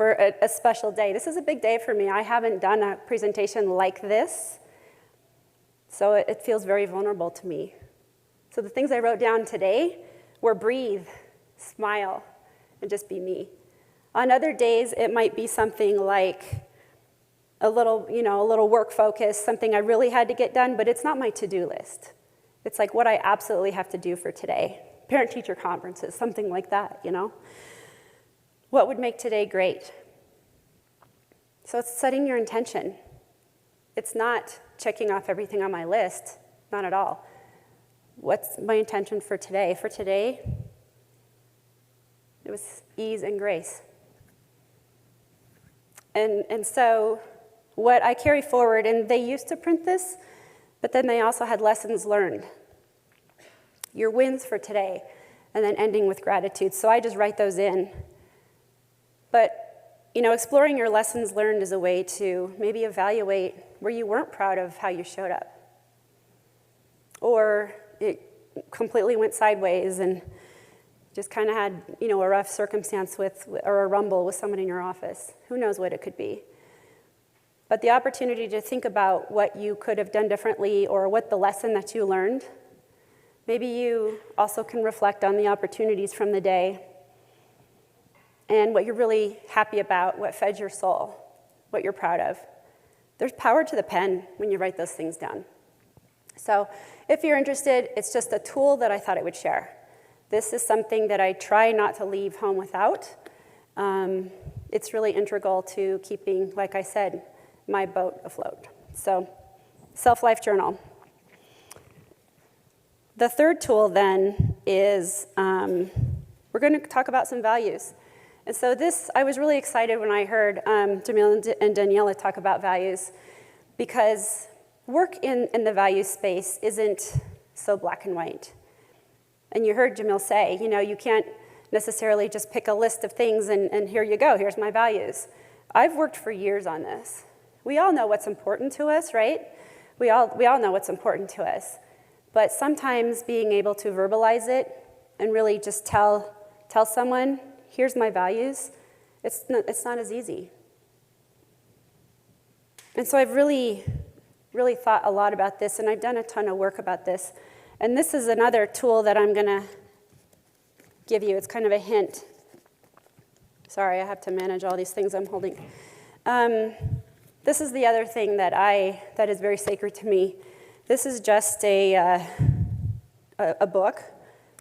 for a special day. This is a big day for me. I haven't done a presentation like this, so it feels very vulnerable to me. So the things I wrote down today were breathe, smile, and just be me. On other days, it might be something like a little work focus, something I really had to get done, but it's not my to-do list. It's like what I absolutely have to do for today. Parent-teacher conferences, something like that, What would make today great? So it's setting your intention. It's not checking off everything on my list, not at all. What's my intention for today? For today, it was ease and grace. And so what I carry forward, and they used to print this, but then they also had lessons learned. Your wins for today, and then ending with gratitude. So I just write those in. But, exploring your lessons learned is a way to maybe evaluate where you weren't proud of how you showed up. Or it completely went sideways and just kind of had, a rough circumstance or a rumble with someone in your office. Who knows what it could be? But the opportunity to think about what you could have done differently or what the lesson that you learned. Maybe you also can reflect on the opportunities from the day and what you're really happy about, what fed your soul, what you're proud of. There's power to the pen when you write those things down. So if you're interested, it's just a tool that I thought I would share. This is something that I try not to leave home without. It's really integral to keeping, like I said, my boat afloat. So, self-life journal. The third tool then is we're going to talk about some values. And so I was really excited when I heard Jamil and Daniela talk about values, because work in the value space isn't so black and white. And you heard Jamil say, you can't necessarily just pick a list of things and here you go, here's my values. I've worked for years on this. We all know what's important to us, right? We all know what's important to us. But sometimes being able to verbalize it and really just tell someone, here's my values, it's not as easy. And so I've really, really thought a lot about this, and I've done a ton of work about this. And this is another tool that I'm going to give you. It's kind of a hint. Sorry, I have to manage all these things I'm holding. This is the other thing that is very sacred to me. This is just a book,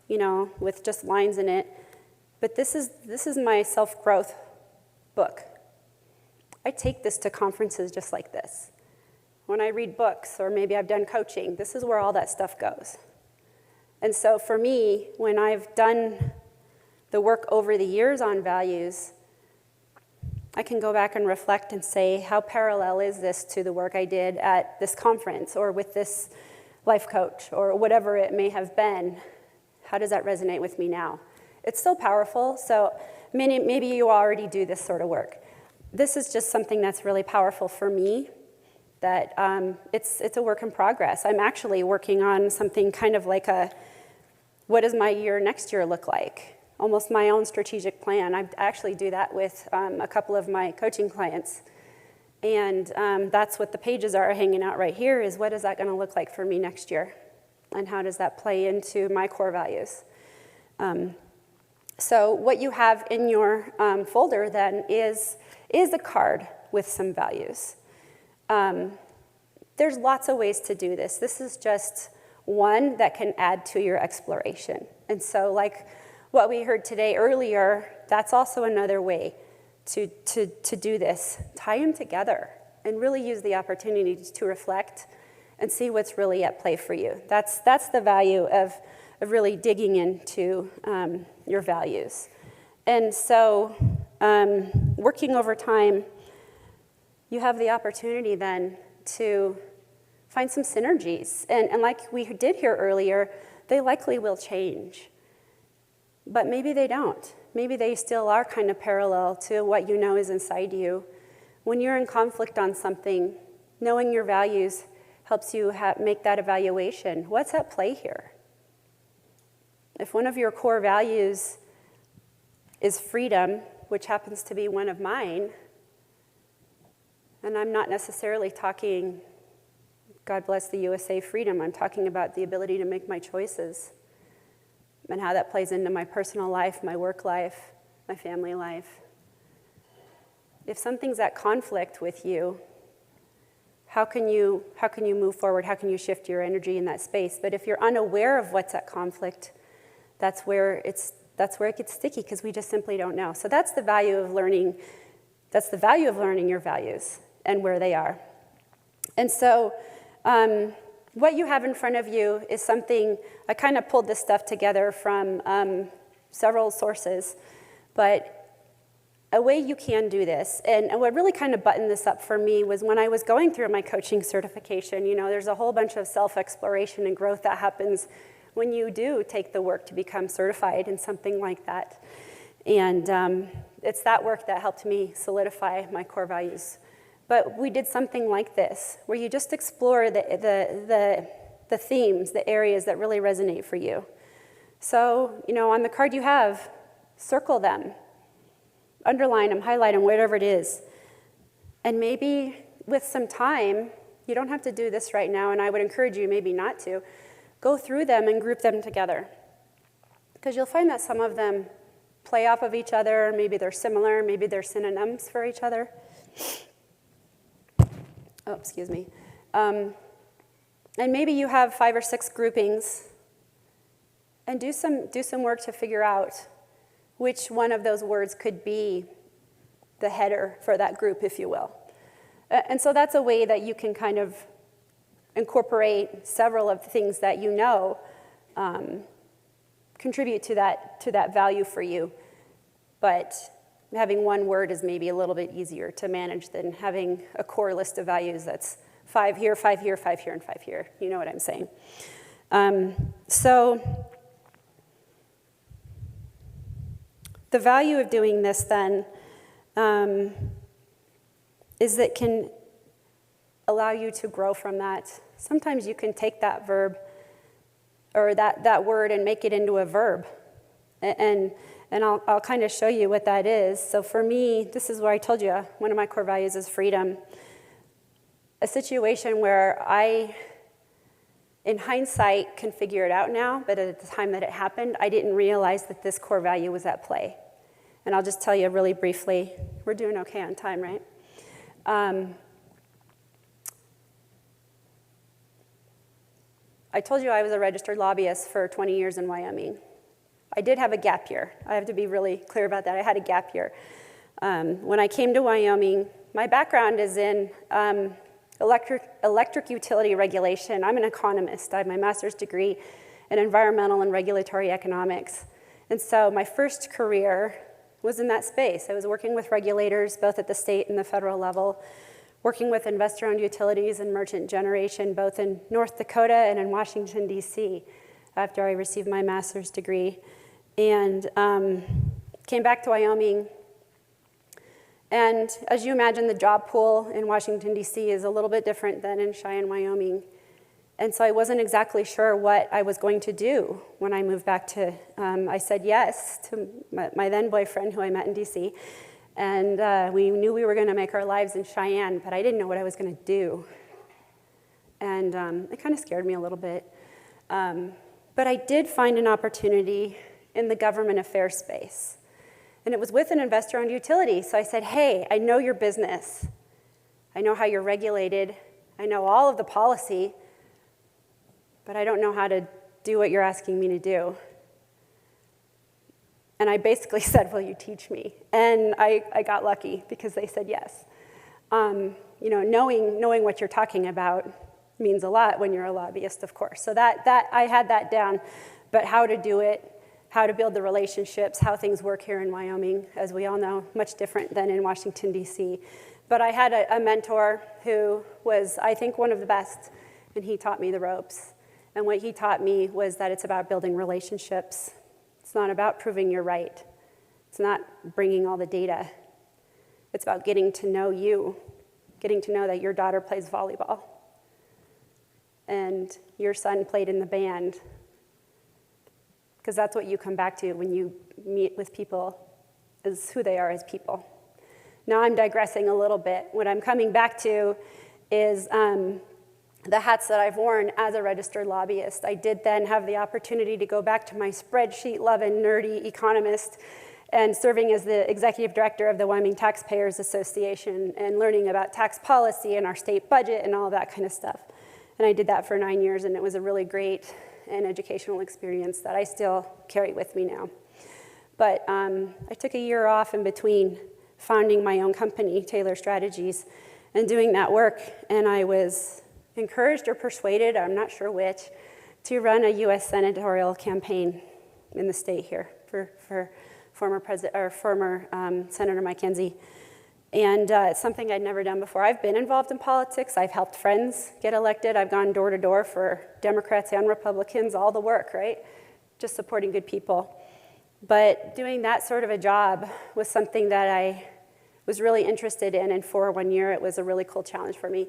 with just lines in it. But this is my self-growth book. I take this to conferences just like this. When I read books, or maybe I've done coaching, this is where all that stuff goes. And so for me, when I've done the work over the years on values, I can go back and reflect and say, how parallel is this to the work I did at this conference or with this life coach or whatever it may have been? How does that resonate with me now? It's so powerful. So maybe you already do this sort of work. This is just something that's really powerful for me, that it's a work in progress. I'm actually working on something kind of like what does my year next year look like? Almost my own strategic plan. I actually do that with a couple of my coaching clients. And that's what the pages are hanging out right here, is what is that going to look like for me next year? And how does that play into my core values? So what you have in your folder then is a card with some values. There's lots of ways to do this. This is just one that can add to your exploration. And so like what we heard today earlier, that's also another way to do this. Tie them together and really use the opportunity to reflect and see what's really at play for you. That's the value of really digging into your values. And so working over time, you have the opportunity then to find some synergies. And like we did here earlier, they likely will change. But maybe they don't. Maybe they still are kind of parallel to what you know is inside you. When you're in conflict on something, knowing your values helps you make that evaluation. What's at play here? If one of your core values is freedom, which happens to be one of mine, and I'm not necessarily talking, God bless the USA freedom, I'm talking about the ability to make my choices and how that plays into my personal life, my work life, my family life. If something's at conflict with you, how can you move forward? How can you shift your energy in that space? But if you're unaware of what's at conflict, that's where it gets sticky, because we just simply don't know. So that's the value of learning. That's the value of learning your values and where they are. And so what you have in front of you is something, I kind of pulled this stuff together from several sources, but a way you can do this, and what really kind of buttoned this up for me was when I was going through my coaching certification. You know, there's a whole bunch of self-exploration and growth that happens when you do take the work to become certified in something like that. And it's that work that helped me solidify my core values. But we did something like this, where you just explore the themes, the areas that really resonate for you. So, you know, on the card you have, circle them, underline them, highlight them, whatever it is. And maybe with some time, you don't have to do this right now, and I would encourage you maybe not to, go through them and group them together. Because you'll find that some of them play off of each other, maybe they're similar, maybe they're synonyms for each other. Oh, excuse me. And maybe you have 5 or 6 groupings, and do some work to figure out which one of those words could be the header for that group, if you will. And so that's a way that you can kind of incorporate several of the things that you know contribute to that value for you. But having one word is maybe a little bit easier to manage than having a core list of values that's 5 here, 5 here, 5 here, and 5 here. You know what I'm saying? So the value of doing this then is that it can allow you to grow from that. Sometimes you can take that verb or that word and make it into a verb. And I'll kind of show you what that is. So for me, this is where I told you, one of my core values is freedom. A situation where I, in hindsight, can figure it out now, but at the time that it happened, I didn't realize that this core value was at play. And I'll just tell you really briefly. We're doing okay on time, right? I told you I was a registered lobbyist for 20 years in Wyoming. I did have a gap year. I have to be really clear about that. I had a gap year. When I came to Wyoming, my background is in electric utility regulation. I'm an economist. I have my master's degree in environmental and regulatory economics. And so my first career was in that space. I was working with regulators, both at the state and the federal level, working with investor-owned utilities and merchant generation, both in North Dakota and in Washington, D.C., after I received my master's degree. And came back to Wyoming. And as you imagine, the job pool in Washington, D.C. is a little bit different than in Cheyenne, Wyoming. And so I wasn't exactly sure what I was going to do when I moved back to, I said yes to my then boyfriend who I met in D.C., and we knew we were going to make our lives in Cheyenne, but I didn't know what I was going to do. And it kind of scared me a little bit. But I did find an opportunity in the government affairs space. And it was with an investor-owned utility. So I said, hey, I know your business. I know how you're regulated. I know all of the policy, but I don't know how to do what you're asking me to do. And I basically said, will you teach me? And I got lucky because they said yes. You know, knowing what you're talking about means a lot when you're a lobbyist, of course. So that I had that down. But how to do it, how to build the relationships, how things work here in Wyoming, as we all know, much different than in Washington, D.C. But I had a mentor who was, I think, one of the best, and he taught me the ropes. And what he taught me was that it's about building relationships. It's not about proving you're right. It's not bringing all the data. It's about getting to know you, getting to know that your daughter plays volleyball and your son played in the band, because that's what you come back to when you meet with people is who they are as people. Now I'm digressing a little bit. What I'm coming back to is the hats that I've worn as a registered lobbyist. I did then have the opportunity to go back to my spreadsheet-loving, nerdy economist and serving as the executive director of the Wyoming Taxpayers Association and learning about tax policy and our state budget and all that kind of stuff. And I did that for 9 years, and it was a really great and educational experience that I still carry with me now. But I took a year off in between founding my own company, Taylor Strategies, and doing that work, and I was encouraged or persuaded, I'm not sure which, to run a U.S. senatorial campaign in the state here for former Senator Mike Enzi. And it's something I'd never done before. I've been involved in politics. I've helped friends get elected. I've gone door to door for Democrats and Republicans, all the work, right? Just supporting good people. But doing that sort of a job was something that I was really interested in, and for 1 year, it was a really cool challenge for me.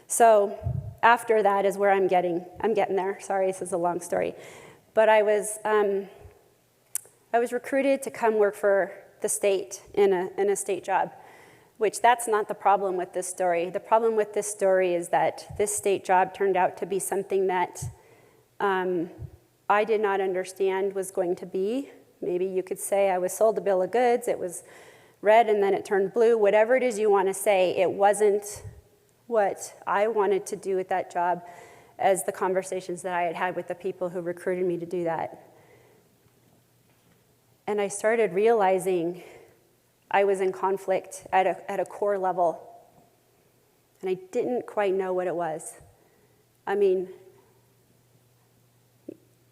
So after that is where I'm getting there. Sorry, this is a long story. But I was recruited to come work for the state in a state job, which that's not the problem with this story. The problem with this story is that this state job turned out to be something that I did not understand was going to be. Maybe you could say I was sold a bill of goods, it was red and then it turned blue. Whatever it is you want to say, it wasn't what I wanted to do with that job as the conversations that I had had with the people who recruited me to do that. And I started realizing I was in conflict at a core level, and I didn't quite know what it was. I mean,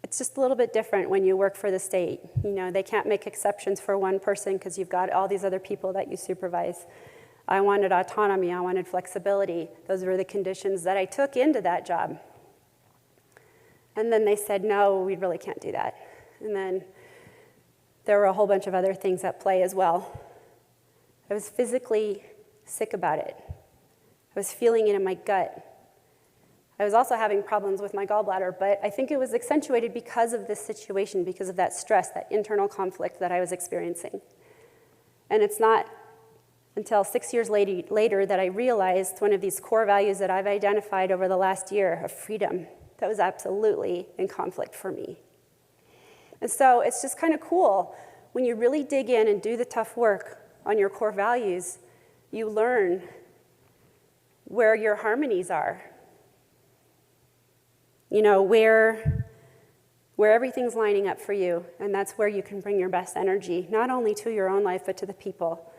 it's just a little bit different when you work for the state. You know, they can't make exceptions for one person because you've got all these other people that you supervise. I wanted autonomy, I wanted flexibility. Those were the conditions that I took into that job. And then they said, no, we really can't do that. And then there were a whole bunch of other things at play as well. I was physically sick about it. I was feeling it in my gut. I was also having problems with my gallbladder, but I think it was accentuated because of this situation, because of that stress, that internal conflict that I was experiencing. And it's not until 6 years later that I realized one of these core values that I've identified over the last year of freedom that was absolutely in conflict for me. And so it's just kind of cool. When you really dig in and do the tough work on your core values, you learn where your harmonies are. You know, where everything's lining up for you, and that's where you can bring your best energy, not only to your own life, but to the people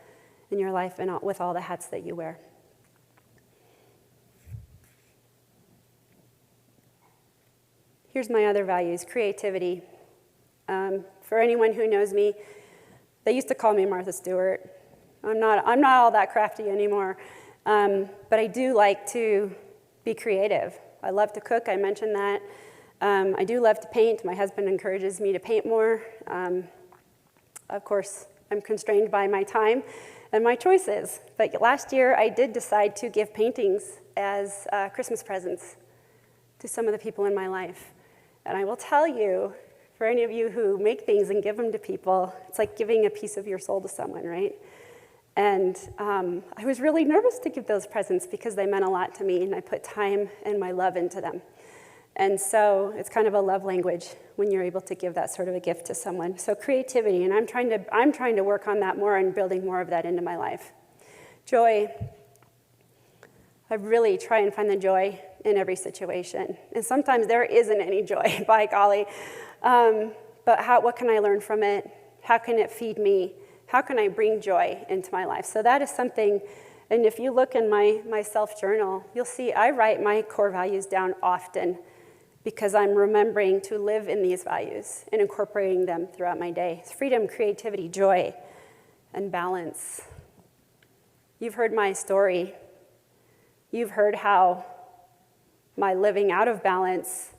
in your life and with all the hats that you wear. Here's my other values: creativity. For anyone who knows me, they used to call me Martha Stewart. I'm not all that crafty anymore, but I do like to be creative. I love to cook, I mentioned that. I do love to paint. My husband encourages me to paint more. Of course, I'm constrained by my time and my choices. But last year, I did decide to give paintings as Christmas presents to some of the people in my life. And I will tell you, for any of you who make things and give them to people, it's like giving a piece of your soul to someone, right? And I was really nervous to give those presents because they meant a lot to me, and I put time and my love into them. And so it's kind of a love language when you're able to give that sort of a gift to someone. So creativity, and I'm trying to work on that more and building more of that into my life. Joy. I really try and find the joy in every situation. And sometimes there isn't any joy, by golly. But what can I learn from it? How can it feed me? How can I bring joy into my life? So that is something, and if you look in my self-journal, you'll see I write my core values down often because I'm remembering to live in these values and incorporating them throughout my day. It's freedom, creativity, joy, and balance. You've heard my story. You've heard how my living out of balance,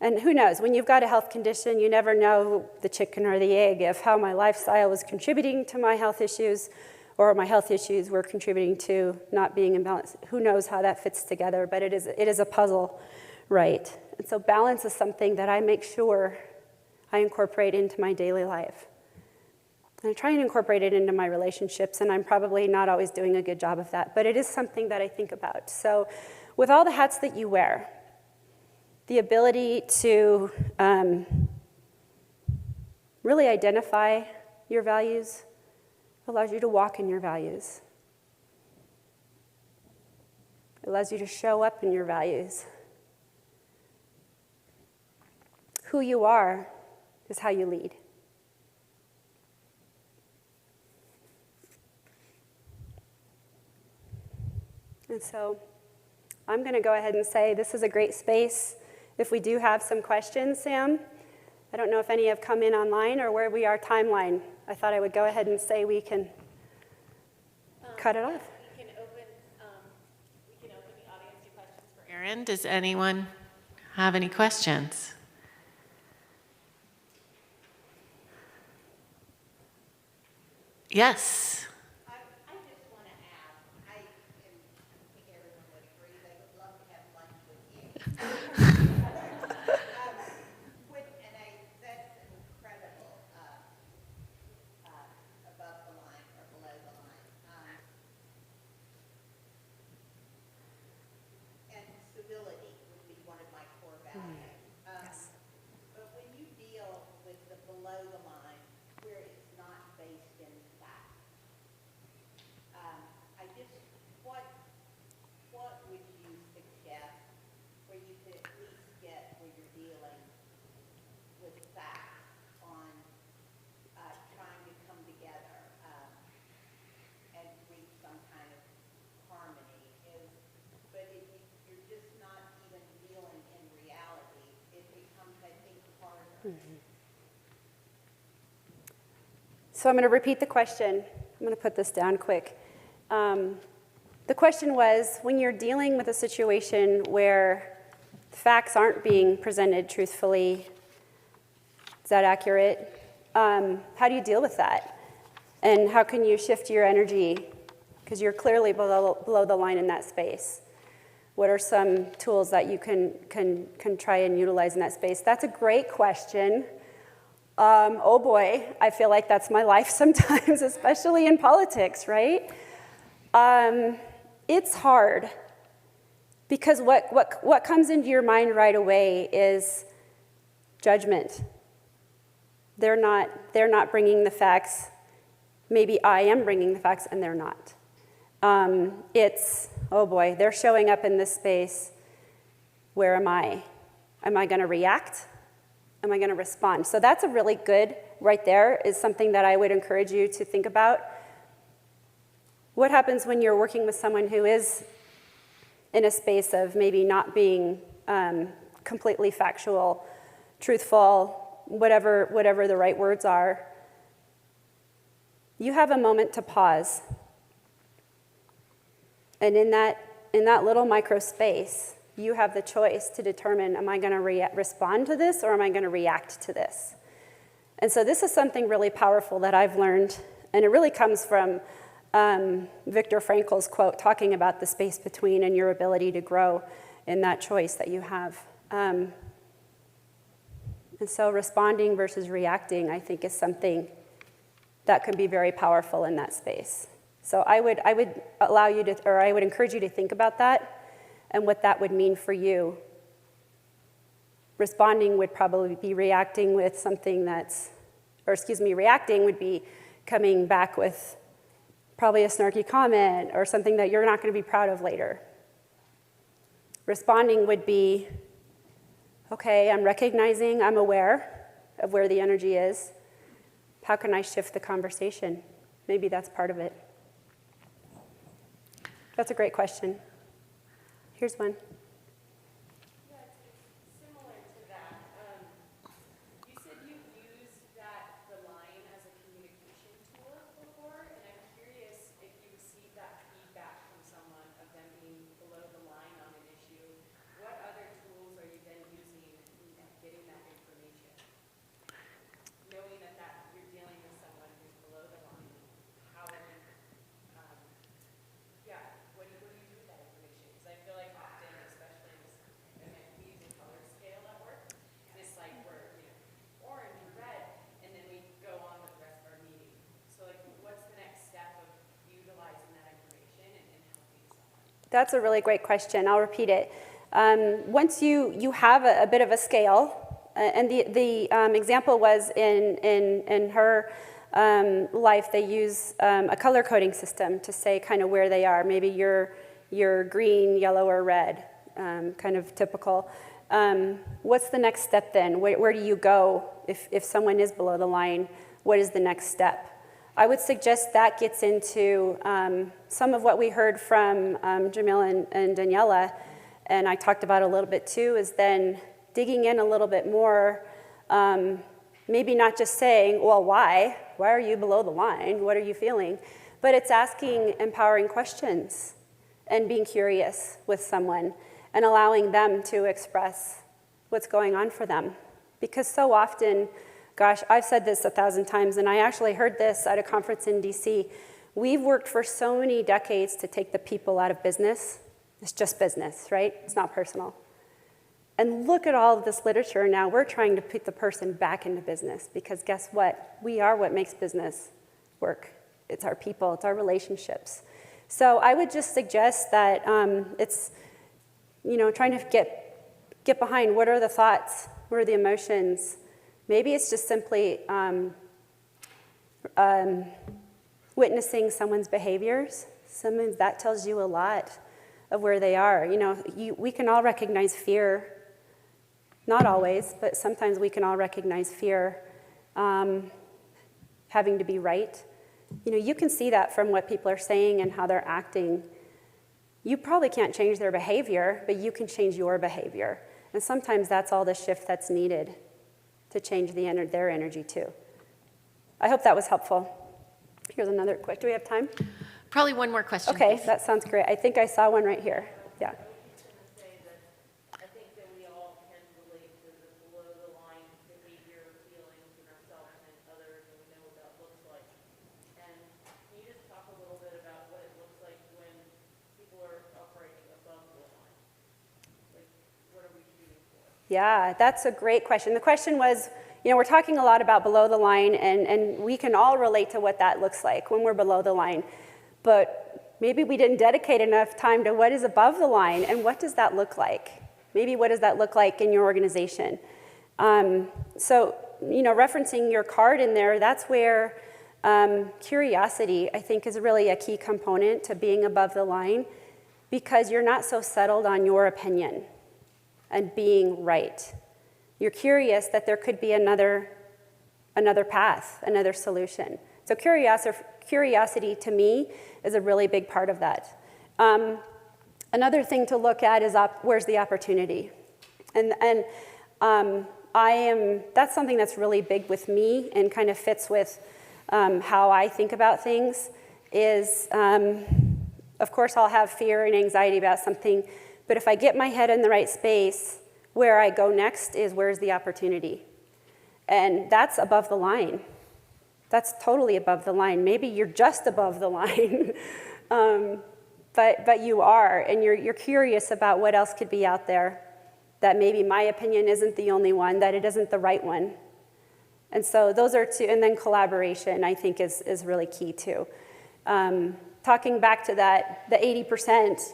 and who knows, when you've got a health condition, you never know the chicken or the egg of how my lifestyle was contributing to my health issues or my health issues were contributing to not being in balance. Who knows how that fits together, but it is a puzzle, right? And so balance is something that I make sure I incorporate into my daily life. And I try and incorporate it into my relationships, and I'm probably not always doing a good job of that, but it is something that I think about. So with all the hats that you wear, the ability to really identify your values allows you to walk in your values. It allows you to show up in your values. Who you are is how you lead. And so I'm going to go ahead and say this is a great space. If we do have some questions, Sam, I don't know if any have come in online or where we are timeline. I thought I would go ahead and say we can cut it off. We can open the audience to questions for Erin. Does anyone have any questions? Yes. I just want to add, I think everyone would agree they would love to have lunch with you. That's incredible, above the line or below the line. And civility would be one of my core values. But when you deal with the below the line, where it's not based in fact, what would you suggest where you could at least get where you're dealing with facts on trying to come together and reach some kind of harmony? But if you're just not even dealing in reality, it becomes, I think, harder. So I'm going to repeat the question. I'm going to put this down quick. The question was, when you're dealing with a situation where facts aren't being presented truthfully, is that accurate? How do you deal with that? And how can you shift your energy? Because you're clearly below the line in that space. What are some tools that you can try and utilize in that space? That's a great question. Oh boy, I feel like that's my life sometimes, especially in politics, right? It's hard because what comes into your mind right away is judgment. They're not bringing the facts. Maybe I am bringing the facts and they're not. It's, oh boy, they're showing up in this space. Where am I? Am I going to react? Am I going to respond? So that's a really good, right there, is something that I would encourage you to think about. What happens when you're working with someone who is in a space of maybe not being completely factual, truthful, whatever the right words are? You have a moment to pause. And in that little micro space, you have the choice to determine, am I going to respond to this or am I going to react to this? And so this is something really powerful that I've learned, and it really comes from Viktor Frankl's quote, talking about the space between and your ability to grow in that choice that you have. And so responding versus reacting, I think, is something that can be very powerful in that space. So I would allow you to, or I would encourage you to think about that and what that would mean for you. Responding would probably be reacting with something reacting would be coming back with probably a snarky comment or something that you're not going to be proud of later. Responding would be, okay, I'm recognizing, I'm aware of where the energy is. How can I shift the conversation? Maybe that's part of it. That's a great question. Here's one. Yeah, it's similar to that. You said you used the line as a communication tool before, and I'm curious if you received that feedback from someone of them being below the line on an issue. What other tools are you then using in getting that information? Knowing that you're dealing with someone who's below the line, how are you, what do you do with that information? Because I feel like often if That's a really great question. I'll repeat it. Once you have a bit of a scale, and the example was in her life, they use a color coding system to say kind of where they are. Maybe you're green, yellow, or red, kind of typical. What's the next step then? Where do you go if someone is below the line? What is the next step? I would suggest that gets into some of what we heard from Jamil and Daniela, and I talked about a little bit too, is then digging in a little bit more, maybe not just saying, well, why? Why are you below the line? What are you feeling? But it's asking empowering questions and being curious with someone and allowing them to express what's going on for them. Because so often, gosh, I've said this 1,000 times, and I actually heard this at a conference in DC. We've worked for so many decades to take the people out of business. It's just business, right? It's not personal. And look at all of this literature now. We're trying to put the person back into business because guess what? We are what makes business work. It's our people, it's our relationships. So I would just suggest that it's, trying to get behind what are the thoughts, what are the emotions. Maybe it's just simply witnessing someone's behaviors. Sometimes that tells you a lot of where they are. We can all recognize fear. Not always, but sometimes we can all recognize fear, having to be right. You can see that from what people are saying and how they're acting. You probably can't change their behavior, but you can change your behavior. And sometimes that's all the shift that's needed to change their energy too. I hope that was helpful. Here's another quick. Do we have time? Probably one more question. Okay, please. that sounds great. I think I saw one right here. Yeah. Yeah, that's a great question. The question was, we're talking a lot about below the line, and we can all relate to what that looks like when we're below the line. But maybe we didn't dedicate enough time to what is above the line, and what does that look like? Maybe what does that look like in your organization? So, referencing your card in there, that's where curiosity, I think, is really a key component to being above the line, because you're not so settled on your opinion and being right. You're curious that there could be another path, another solution. So curiosity to me is a really big part of that. Another thing to look at is where's the opportunity? And that's something that's really big with me and kind of fits with how I think about things is, of course, I'll have fear and anxiety about something, but if I get my head in the right space, where I go next is where's the opportunity? And that's above the line. That's totally above the line. Maybe you're just above the line, but you are, and you're curious about what else could be out there, that maybe my opinion isn't the only one, that it isn't the right one. And so those are two, and then collaboration, I think, is really key too. Talking back to that, the 80%,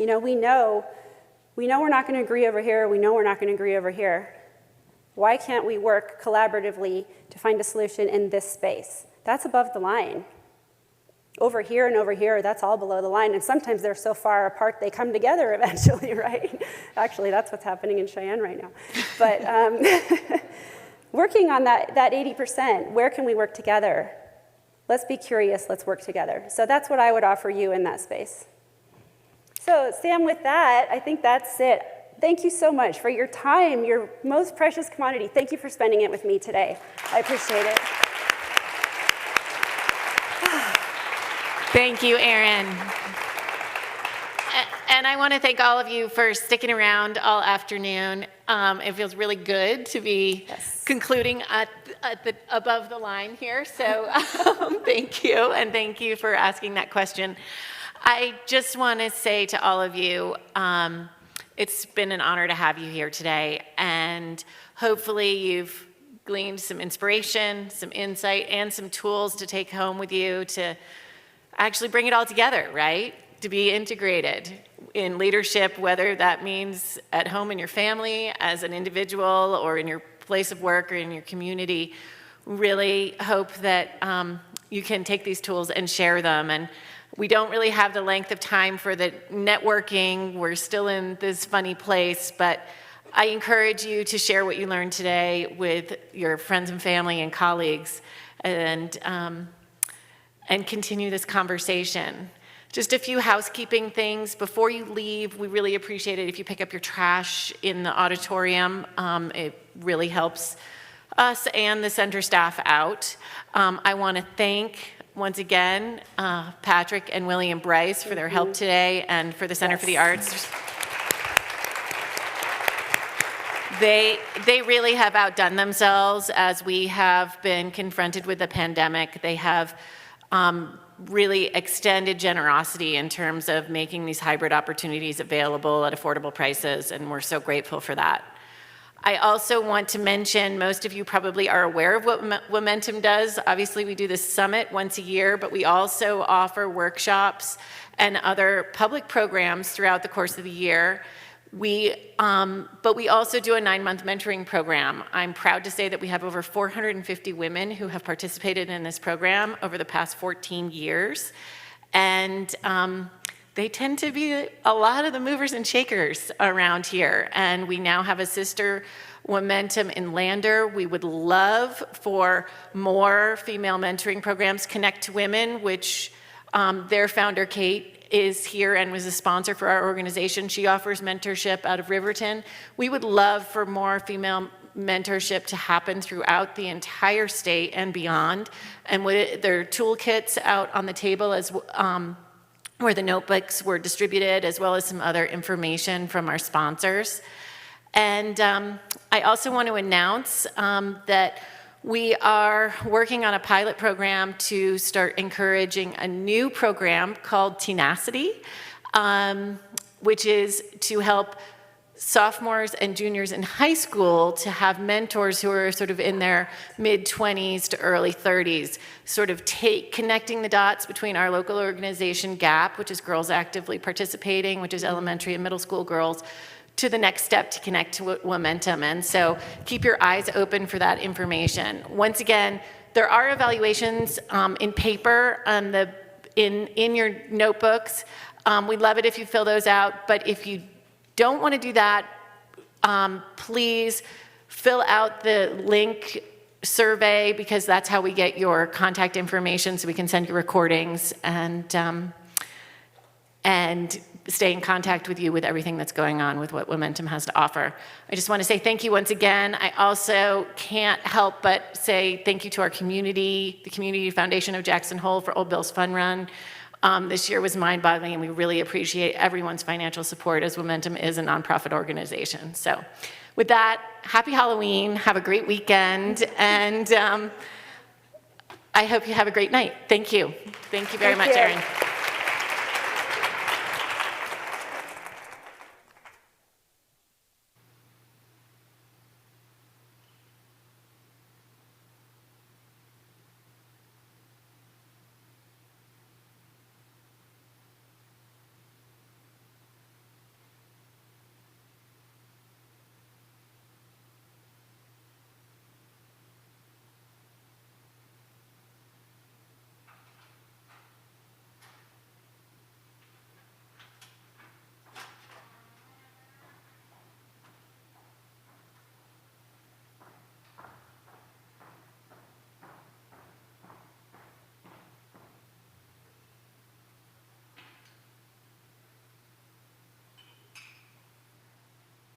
we know we're not going to agree over here. We know we're not going to agree over here. Why can't we work collaboratively to find a solution in this space? That's above the line. Over here and over here, that's all below the line. And sometimes they're so far apart, they come together eventually, right? Actually, that's what's happening in Cheyenne right now. But working on that 80%, where can we work together? Let's be curious. Let's work together. So that's what I would offer you in that space. So, Sam, with that, I think that's it. Thank you so much for your time, your most precious commodity. Thank you for spending it with me today. I appreciate it. Thank you, Erin. And I want to thank all of you for sticking around all afternoon. It feels really good to be concluding at the above the line here. So thank you, and thank you for asking that question. I just want to say to all of you, it's been an honor to have you here today, and hopefully you've gleaned some inspiration, some insight, and some tools to take home with you to actually bring it all together, right? To be integrated in leadership, whether that means at home in your family, as an individual, or in your place of work or in your community. Really hope that you can take these tools and share them. And we don't really have the length of time for the networking. We're still in this funny place, but I encourage you to share what you learned today with your friends and family and colleagues, and continue this conversation. Just a few housekeeping things. Before you leave, we really appreciate it if you pick up your trash in the auditorium. It really helps us and the center staff out. I want to thank, once again, Patrick and Willie and Bryce for their help today, and for the Center for the Arts. They really have outdone themselves as we have been confronted with the pandemic. They have really extended generosity in terms of making these hybrid opportunities available at affordable prices, and we're so grateful for that. I also want to mention, most of you probably are aware of what Momentum does. Obviously, we do this summit once a year, but we also offer workshops and other public programs throughout the course of the year. But we also do a 9-month mentoring program. I'm proud to say that we have over 450 women who have participated in this program over the past 14 years. And they tend to be a lot of the movers and shakers around here. And we now have a sister Momentum in Lander. We would love for more female mentoring programs. Connect to Women, which their founder, Kate, is here and was a sponsor for our organization. She offers mentorship out of Riverton. We would love for more female mentorship to happen throughout the entire state and beyond. And there are toolkits out on the table as where the notebooks were distributed, as well as some other information from our sponsors. And I also want to announce that we are working on a pilot program to start encouraging a new program called Tenacity, which is to help sophomores and juniors in high school to have mentors who are sort of in their mid-20s to early 30s, sort of connecting the dots between our local organization, GAP, which is Girls Actively Participating, which is elementary and middle school girls, to the next step to connect to Momentum. And so keep your eyes open for that information. Once again, there are evaluations in paper in your notebooks. We'd love it if you fill those out, but if you don't want to do that, please fill out the link survey, because that's how we get your contact information, so we can send you recordings and stay in contact with you with everything that's going on with what Momentum has to offer. I just want to say thank you once again. I also can't help but say thank you to our community, the Community Foundation of Jackson Hole, for Old Bill's Fun Run. This year was mind-boggling, and we really appreciate everyone's financial support, as Momentum is a nonprofit organization. So with that, happy Halloween, have a great weekend, and I hope you have a great night. Thank you. Thank you very much, Erin.